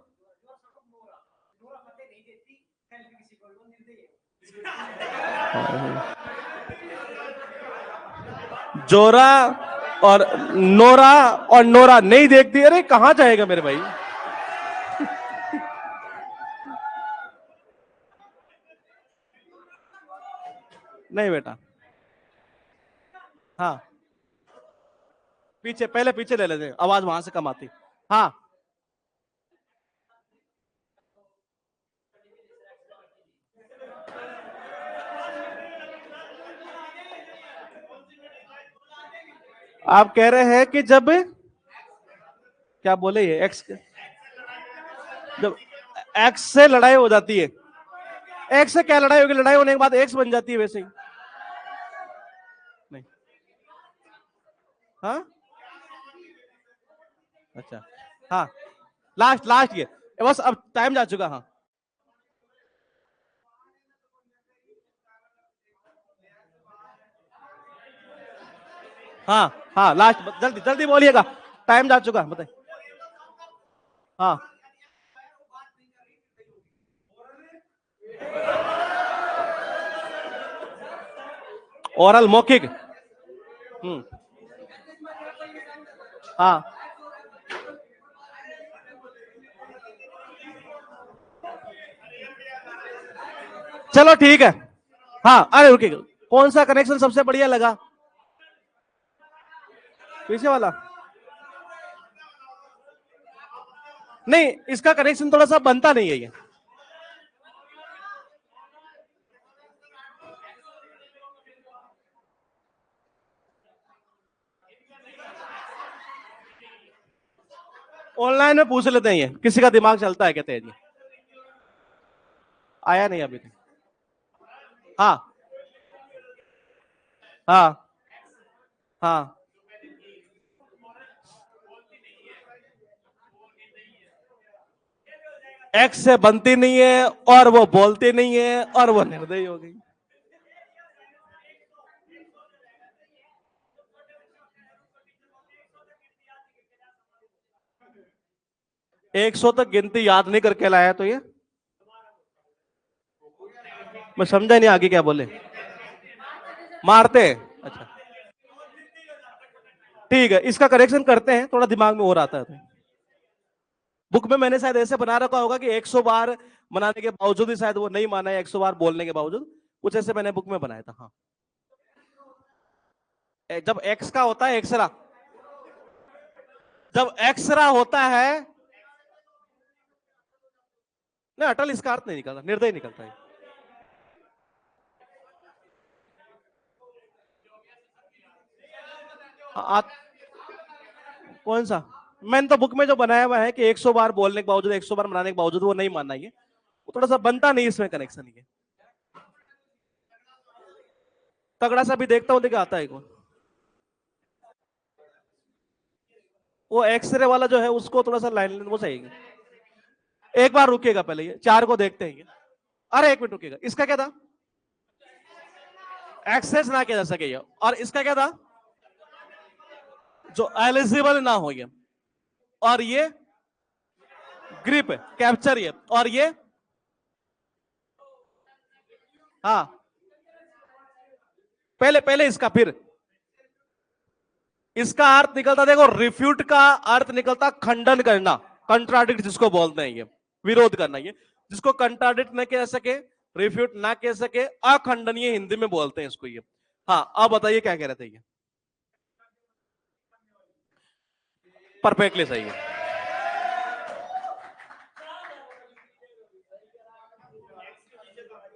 जोरा और नोरा, और नोरा नहीं देखती। अरे कहां जाएगा मेरे भाई? नहीं बेटा। हाँ, पीछे, पहले पीछे ले लेते, आवाज वहां से कम आती। हाँ, आप कह रहे हैं कि जब, क्या बोले ये, एक्स, जब एक्स से लड़ाई हो जाती है। एक्स से क्या लड़ाई होगी? लड़ाई होने के बाद एक्स बन जाती है वैसे ही। नहीं। हाँ, अच्छा। हाँ, लास्ट लास्ट ये, बस अब टाइम जा चुका। हाँ हाँ हाँ, लास्ट, जल्दी जल्दी बोलिएगा, टाइम जा चुका, बताइए। हाँ, ओरल मौखिक। हम्म। हाँ, चलो ठीक है। हाँ, अरे रुकिए, कौन सा कनेक्शन सबसे बढ़िया लगा? पीछे वाला? नहीं, इसका कनेक्शन थोड़ा सा बनता नहीं है ये। ऑनलाइन में पूछ लेते हैं, ये किसी का दिमाग चलता है क्या तेज? आया नहीं अभी तक। हाँ हाँ हाँ, एक्स से बनती नहीं है, और वो बोलती नहीं है, और वो निर्दयी हो गई। 100 तक गिनती याद नहीं करके लाया तो ये, मैं समझा नहीं आगे क्या बोले। मारते हैं? अच्छा, ठीक है, इसका करेक्शन करते हैं, थोड़ा दिमाग में और आता है तो। बुक में मैंने शायद ऐसे बना रखा होगा कि 100 बार मनाने के बावजूद ही शायद वो नहीं माना है, 100 बार बोलने के बावजूद, कुछ ऐसे मैंने बुक में बनाया था। हाँ, जब एक्स का होता है एक्सरा, जब एक्सरा होता है, नहीं अटल इसका अर्थ नहीं निकलता, निर्दय निकलता है। आ, कौन सा? मैंने तो बुक में जो बनाया हुआ है कि 100 बार बोलने के बावजूद, 100 बार मनाने के बावजूद वो नहीं मानना, ये वो थोड़ा सा बनता नहीं इसमें कनेक्शन ये। तगड़ा सा भी देखता हूँ, देखा आता है कौन। वो एक्सरे वाला जो है उसको थोड़ा सा लाइन वो सही है। एक बार रुकिएगा, पहले ये चार को देखते हैं। अरे एक मिनट रुकिएगा, इसका क्या था? एक्सेस ना किया जा सके ये, और इसका क्या था? जो एलिजिबल ना हो ये, और ये ग्रिप कैप्चर ये, और ये हाँ पहले पहले इसका, फिर इसका अर्थ निकलता, देखो रिफ्यूट का अर्थ निकलता खंडन करना, कंट्राडिक्ट जिसको बोलते हैं, ये विरोध करना, ये जिसको कंट्राडिक्ट न कह सके, रिफ्यूट ना कह सके, अखंडनीय हिंदी में बोलते हैं इसको ये। हाँ अब बताइए क्या कह रहे थे ये? परफेक्टली सही है।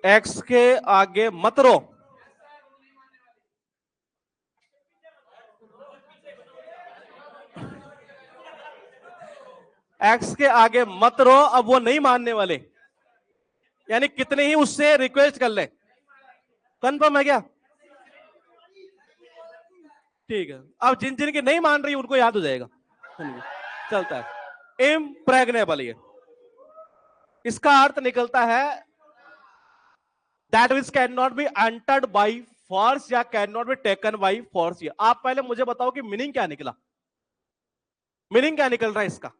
एक्स के आगे मत रो। एक्स के आगे मत रो, अब वो नहीं मानने वाले, यानी कितने ही उससे रिक्वेस्ट कर ले। कंफर्म है क्या? ठीक है, अब जिन जिन की नहीं मान रही उनको याद हो जाएगा, चलता है। इम्प्रेग्नेबल, ये इसका अर्थ निकलता है that which can not be entered by force या can not be taken by force. आप पहले मुझे बताओ कि मीनिंग क्या निकला, मीनिंग क्या निकल रहा है इसका?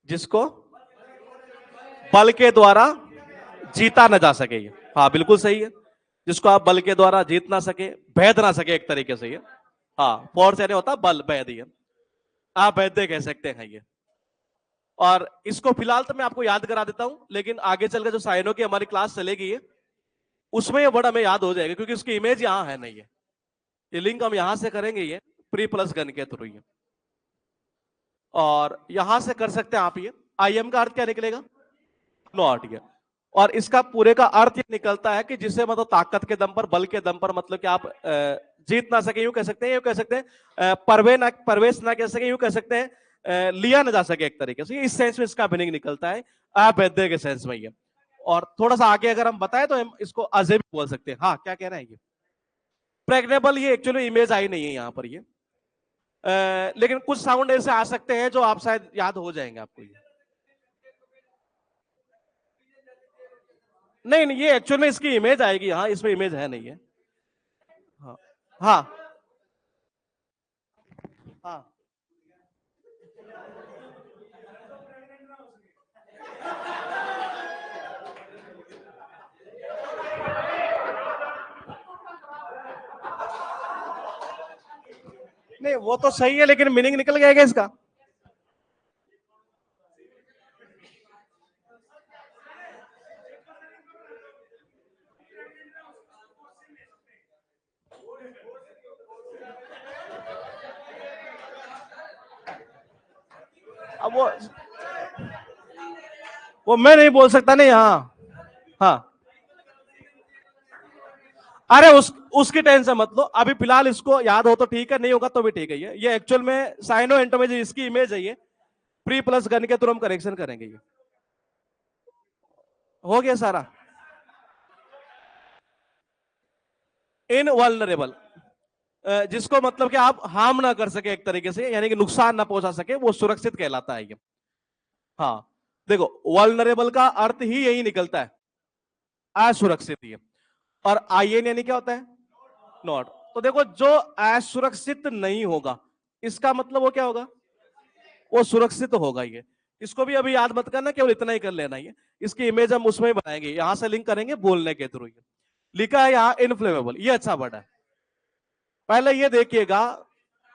जिसको बल के द्वारा जीता न जा सके, ये हाँ बिल्कुल सही है। जिसको आप बल के द्वारा जीत ना सके, भेद ना सके एक तरीके से ये, हाँ फोर्स यानी होता बल, भेद, ये आप वैद्य कह सकते हैं ये। और इसको फिलहाल तो मैं आपको याद करा देता हूं, लेकिन आगे चलकर जो साइनों की हमारी क्लास चलेगी है उसमें ये वर्ड हमें याद हो जाएगा, क्योंकि उसकी इमेज यहां है नहीं है। ये लिंक हम यहां से करेंगे ये प्री प्लस गन के थ्रू ये, और यहां से कर सकते हैं आप ये। आई एम का अर्थ क्या निकलेगा? नॉट ये। और इसका पूरे का अर्थ ये निकलता है कि जिसे मतलब ताकत के दम पर, बल के दम पर, मतलब कि आप जीत ना सके, यूं कह सकते हैं, यूं कह सकते हैं प्रवेश ना कह सके, यूं कह सकते हैं लिया ना जा सके एक तरीके से, इस सेंस में इसका मीनिंग निकलता है, अवैध के सेंस में ये। और थोड़ा सा आगे अगर हम बताएं तो हम इसको अजय भी बोल सकते हैं। हाँ क्या कह रहे हैं ये? प्रेग्नेबल, ये एक्चुअली इमेज आई नहीं है यहाँ पर ये, लेकिन कुछ साउंड ऐसे आ सकते हैं जो आप शायद याद हो जाएंगे आपको ये। नहीं नहीं, ये एक्चुअल में इसकी इमेज आएगी, हाँ इसमें इमेज है नहीं है। हाँ हाँ हाँ। नहीं वो तो सही है, लेकिन मीनिंग निकल गया इसका। अब वो मैं नहीं बोल सकता नहीं, हाँ हाँ। अरे उसकी टेंशन मत लो, अभी फिलहाल इसको याद हो तो ठीक है, नहीं होगा तो भी ठीक है। ये एक्चुअल में साइनो एंटोमेजी इसकी इमेज है ये, प्री प्लस गन के थ्रू हम करेक्शन करेंगे ये। हो गया सारा। इनवल्नरेबल, जिसको मतलब कि आप हार्म ना कर सके एक तरीके से, यानी कि नुकसान ना पहुंचा सके, वो सुरक्षित कहलाता है ये। हाँ देखो, वल्नरेबल का अर्थ ही यही निकलता है, असुरक्षित ये। और आईएन यानी क्या होता है? नॉट। तो देखो जो असुरक्षित नहीं होगा, इसका मतलब वो क्या होगा? वो सुरक्षित होगा ये। इसको भी अभी याद मत करना, केवल इतना ही कर लेना ये। इसकी इमेज हम उसमें बनाएंगे, यहां से लिंक करेंगे बोलने के थ्रू। लिखा है यहाँ इनफ्लेमेबल, ये अच्छा वर्ड है। पहले ये देखिएगा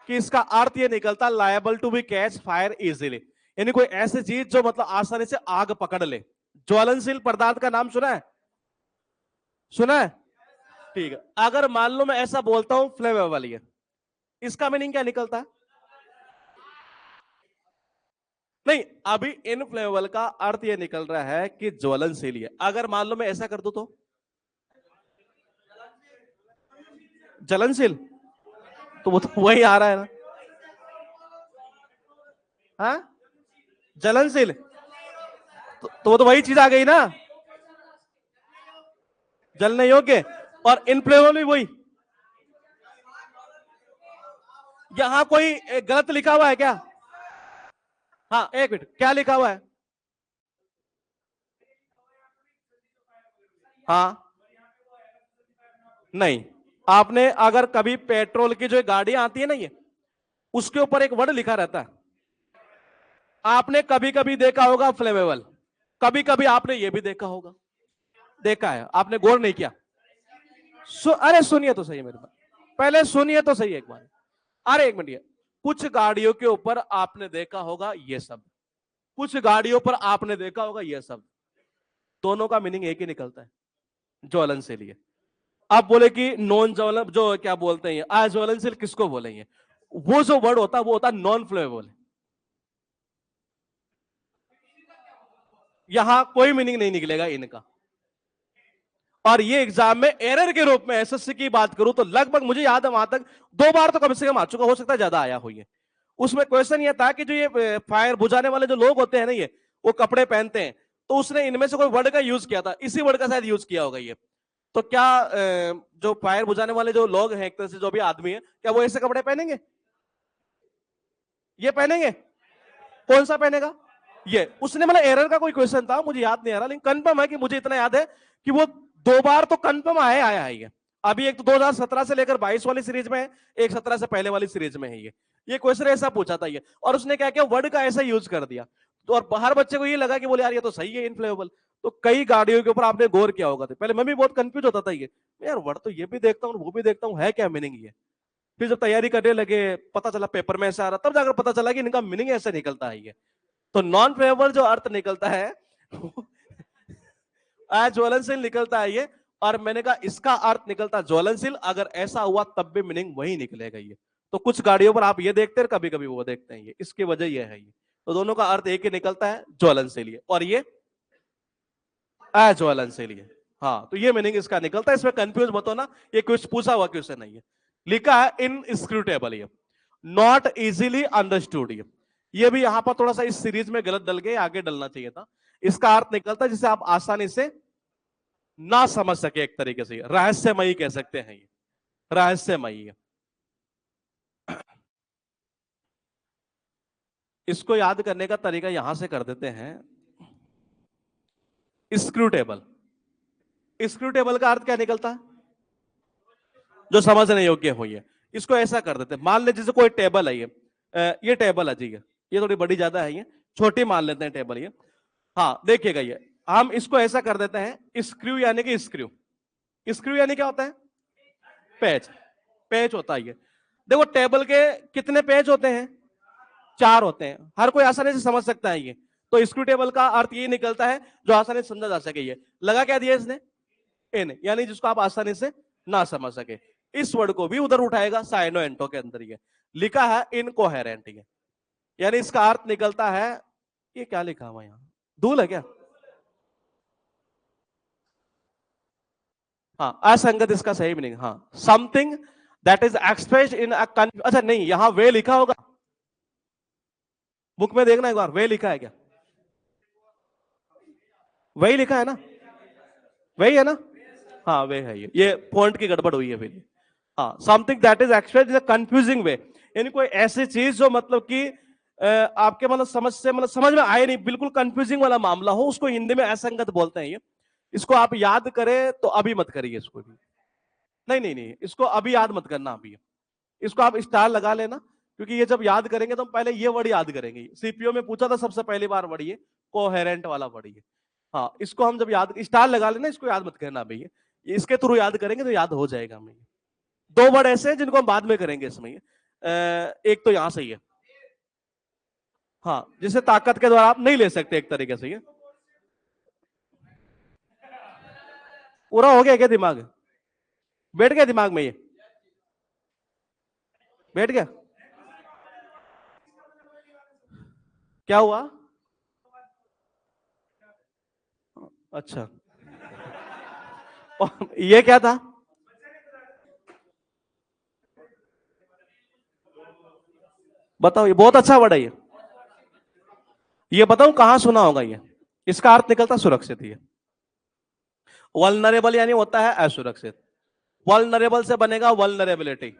कि इसका अर्थ ये निकलता liable to be catch fire easily, यानी कोई ऐसी चीज जो मतलब आसानी से आग पकड़ ले। ज्वलनशील पदार्थ का नाम सुना है? सुना है? ठीक है, अगर मान लो मैं ऐसा बोलता हूं फ्लेमेबल, ये इसका मीनिंग क्या निकलता है? नहीं, अभी इनफ्लेमेबल का अर्थ ये निकल रहा है कि ज्वलनशील है। अगर मान लो मैं ऐसा कर दूं तो जलनशील, तो वो तो वही आ रहा है ना। हाँ जलनशील, तो वो तो वही चीज आ गई ना, जलने योग्य। और इनफ्लेमेबल भी वही। यहां कोई गलत लिखा हुआ है क्या? हाँ एक मिनट, क्या लिखा हुआ है? हाँ नहीं, आपने अगर कभी पेट्रोल की जो गाड़ियां आती है ना, ये उसके ऊपर एक वर्ड लिखा रहता है। आपने कभी कभी देखा होगा फ्लेमेबल, कभी कभी आपने ये भी देखा होगा, देखा है आपने, गौर नहीं किया? अरे सुनिए तो सही मेरे बात, पहले सुनिए तो सही एक बार। अरे एक मिनट, कुछ गाड़ियों के ऊपर आपने देखा होगा ये शब्द, कुछ गाड़ियों पर आपने देखा होगा ये शब्द, दोनों का मीनिंग एक ही निकलता है, ज्वलनशील। है आप बोले कि नॉन ज्वलन, जो क्या बोलते हैं अज्वलनशील किसको बोलेंगे? वो जो वर्ड होता है वो होता है नॉन फ्लेमेबल। यहां कोई मीनिंग नहीं निकलेगा इनका। और ये एग्जाम में एरर के रूप में एसएससी की बात करूं तो लगभग मुझे याद है वहां तक 2 बार तो कम से कम आ चुका, हो सकता है ज्यादा आया हो ये। उसमें क्वेश्चन ये था कि जो ये फायर बुझाने वाले जो लोग होते हैं ना, ये वो कपड़े पहनते हैं, तो उसने इनमें से कोई वर्ड का यूज किया था, इसी वर्ड का शायद यूज किया होगा ये। तो क्या जो फायर बुझाने वाले जो लोग हैं, एक तरह से जो भी आदमी है, क्या वो ऐसे कपड़े पहनेंगे? ये पहनेंगे? कौन सा पहनेगा? ये उसने, मतलब एरर का कोई क्वेश्चन था, मुझे याद नहीं आ रहा, लेकिन कंफर्म है कि मुझे इतना याद है कि वो 2 बार तो कंफर्म आया है ये। अभी एक तो 2017 से लेकर 22 वाली सीरीज में है, एक 17 से पहले वाली सीरीज में है ये क्वेश्चन ऐसा पूछा था ये, और उसने क्या किया, वर्ड का ऐसा यूज कर दिया। तो और हर बच्चे को ये लगा कि बोले यार ये तो सही है इनफ्लेमेबल। तो कई गाड़ियों के ऊपर आपने गौर किया होगा, तो पहले मैं भी बहुत कंफ्यूज होता था ये, यार वर्ड तो ये भी देखता हूँ वो भी देखता हूँ, है क्या मीनिंग ये? फिर जब तैयारी करने लगे, पता चला पेपर में ऐसा आ रहा, तब जाकर पता चला कि इनका मीनिंग ऐसे निकलता है ये। तो नॉन फ्लेमेबल जो अर्थ निकलता है ज्वलनशील निकलता है ये। और मैंने कहा इसका अर्थ निकलता ज्वलनशील, अगर ऐसा हुआ तब भी मीनिंग वही निकलेगा ये। तो कुछ गाड़ियों पर आप ये देखते हैं, कभी कभी वो देखते हैं, ये इसकी वजह ये है ये। तो दोनों का अर्थ एक ही निकलता है, ज्वलनशील, और ये अज्वलनशील। हाँ, तो ये मीनिंग इसका निकलता है, इसमें कंफ्यूज मत होना, ये कुछ पूछा हुआ क्वेश्चन नहीं है। लिखा है इनस्क्रूटेबल, ये नॉट इजीली अंडरस्टूड। ये भी यहां पर थोड़ा सा इस सीरीज में गलत डल गए, आगे डलना चाहिए था। इसका अर्थ निकलता है जिसे आप आसानी से ना समझ सके, एक तरीके से रहस्यमयी कह सकते हैं ये, रहस्यमयी। इसको याद करने का तरीका यहां से कर देते हैं, स्क्रूटेबल। स्क्रूटेबल का अर्थ क्या निकलता है? जो समझने योग्य हो ये। इसको ऐसा कर देते हैं, मान ले जैसे कोई टेबल है ये टेबल है जी, ये थोड़ी बड़ी ज्यादा है, ये छोटी मान लेते हैं टेबल ये। हाँ देखिएगा, ये हम इसको ऐसा कर देते हैं स्क्रू, यानी कि स्क्रू। स्क्रू यानी क्या होता है? पेच। पेच होता है ये। देखो टेबल के कितने पेच होते हैं? 4 होते हैं, हर कोई आसानी से समझ सकता है ये। तो स्क्रू टेबल का अर्थ ये निकलता है जो आसानी से समझा जा सके। ये लगा क्या दिया इसने? इन, यानी जिसको आप आसानी से ना समझ सके। इस वर्ड को भी उधर उठाएगा, साइनो एंटो के अंदर ये लिखा है इनकोहेरेंट, ये यानी इसका अर्थ निकलता है, ये क्या लिखा हुआ यहां, धूल है क्या? हाँ, असंगत इसका सही मीनिंग, हाँ something that is expressed in a, अच्छा नहीं, यहां वे लिखा होगा, बुक में देखना एक बार, वे लिखा है क्या? वही लिखा है ना? वही है ना? हाँ वे है ये फॉन्ट की गड़बड़ हुई है फिर। हाँ, something that is expressed in a confusing way, यानी कोई ऐसी चीज जो मतलब कि आपके मतलब समझ से, मतलब समझ में आए नहीं, बिल्कुल कंफ्यूजिंग वाला मामला हो, उसको हिंदी में असंगत बोलते हैं ये। इसको आप याद करें तो अभी मत करिए इसको भी, नहीं नहीं नहीं, इसको अभी याद मत करना अभी। इसको आप स्टार लगा लेना, क्योंकि ये जब याद करेंगे तो हम पहले ये वर्ड याद करेंगे। सीपीओ में पूछा था सबसे पहली बार वर्ड ये, कोहेरेंट वाला वर्ड ये। हाँ, इसको हम जब याद, स्टार लगा लेना, इसको याद मत करना भैया, इसके थ्रू याद करेंगे तो याद हो जाएगा हमें। 2 वर्ड ऐसे हैं जिनको हम बाद में करेंगे इसमें। एक तो यहां से ही है, हाँ, जिसे ताकत के द्वारा आप नहीं ले सकते एक तरीके से। ये पूरा हो गया क्या दिमाग? बैठ गया दिमाग में ये? बैठ गया? क्या हुआ? अच्छा, ये क्या था? बताओ, ये बहुत अच्छा वर्ड है ये। ये बताऊं कहां सुना होगा ये? इसका अर्थ निकलता सुरक्षित ही है। वल्नरेबल यानी होता है असुरक्षित। वल्नरेबल से बनेगा वल्नरेबिलिटी।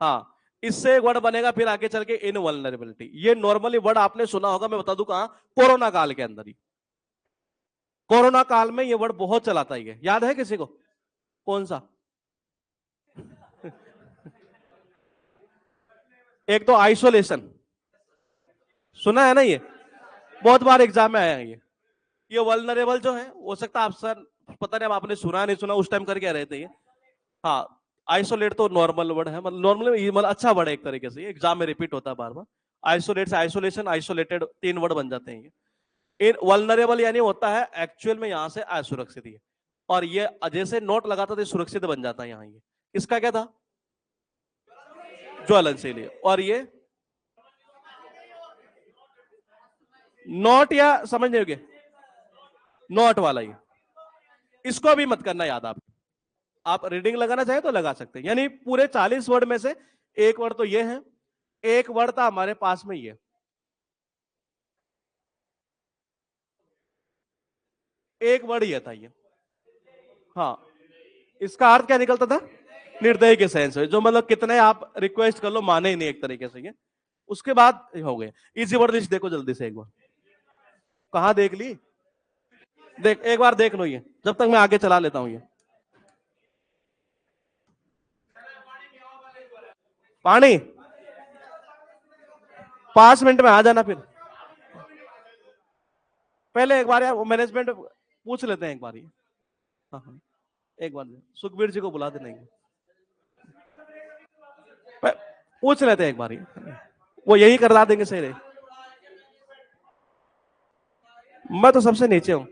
हाँ, इससे एक वर्ड बनेगा फिर आगे चल के इनवल्नरेबिलिटी। ये नॉर्मली वर्ड आपने सुना होगा, मैं बता दूं कहां, कोरोना काल के अंदर ही। कोरोना काल में ये वर्ड बहुत चला था। ये याद है किसी को? कौन सा? एक तो आइसोलेशन, सुना है ना? ये बहुत बार एग्जाम में आया है। ये वल्नरेबल जो है, हो सकता है आप सर पता नहीं, अब आपने सुना नहीं सुना, उस टाइम कर क्या रहे थे ये। हाँ, आइसोलेट तो नॉर्मल वर्ड है, मतलब नॉर्मल मतलब अच्छा वर्ड है एक तरीके से, एग्जाम में रिपीट होता है बार बार। आइसोलेट से आइसोलेशन, आइसोलेटेड, तीन वर्ड बन जाते हैं ये। इन वल्नरेबल यानी होता है एक्चुअल में यहां से असुरक्षित ही है, और ये जैसे नोट लगाता तो सुरक्षित बन जाता है यहाँ। ये इसका क्या था? ज्वलनशील। और ये नोट, या समझ नहीं होगे, नोट वाला ये, इसको भी मत करना याद। आप रीडिंग लगाना चाहे तो लगा सकते हैं। यानी पूरे 40 वर्ड में से एक वर्ड तो ये है, एक वर्ड था हमारे पास में ये, एक वर्ड ये था ये। हाँ, इसका अर्थ क्या निकलता था? निर्दयी के सेंस में, जो मतलब कितने आप रिक्वेस्ट कर लो माने ही नहीं एक तरीके से ये। उसके बाद हो गए इजी वर्ड लिस्ट। देखो जल्दी से एक बार, कहां देख ली? देख एक बार देख लो ये, जब तक मैं आगे चला लेता हूं ये। पानी, 5 मिनट में आ जाना फिर। पहले एक बार यार वो मैनेजमेंट पूछ लेते हैं एक बार ये। हाँ हाँ, एक बार सुखबीर जी को बुला देना। पूछ लेते हैं एक बार ये, वो यही करवा देंगे सही रहे। मैं तो सबसे नीचे हूं।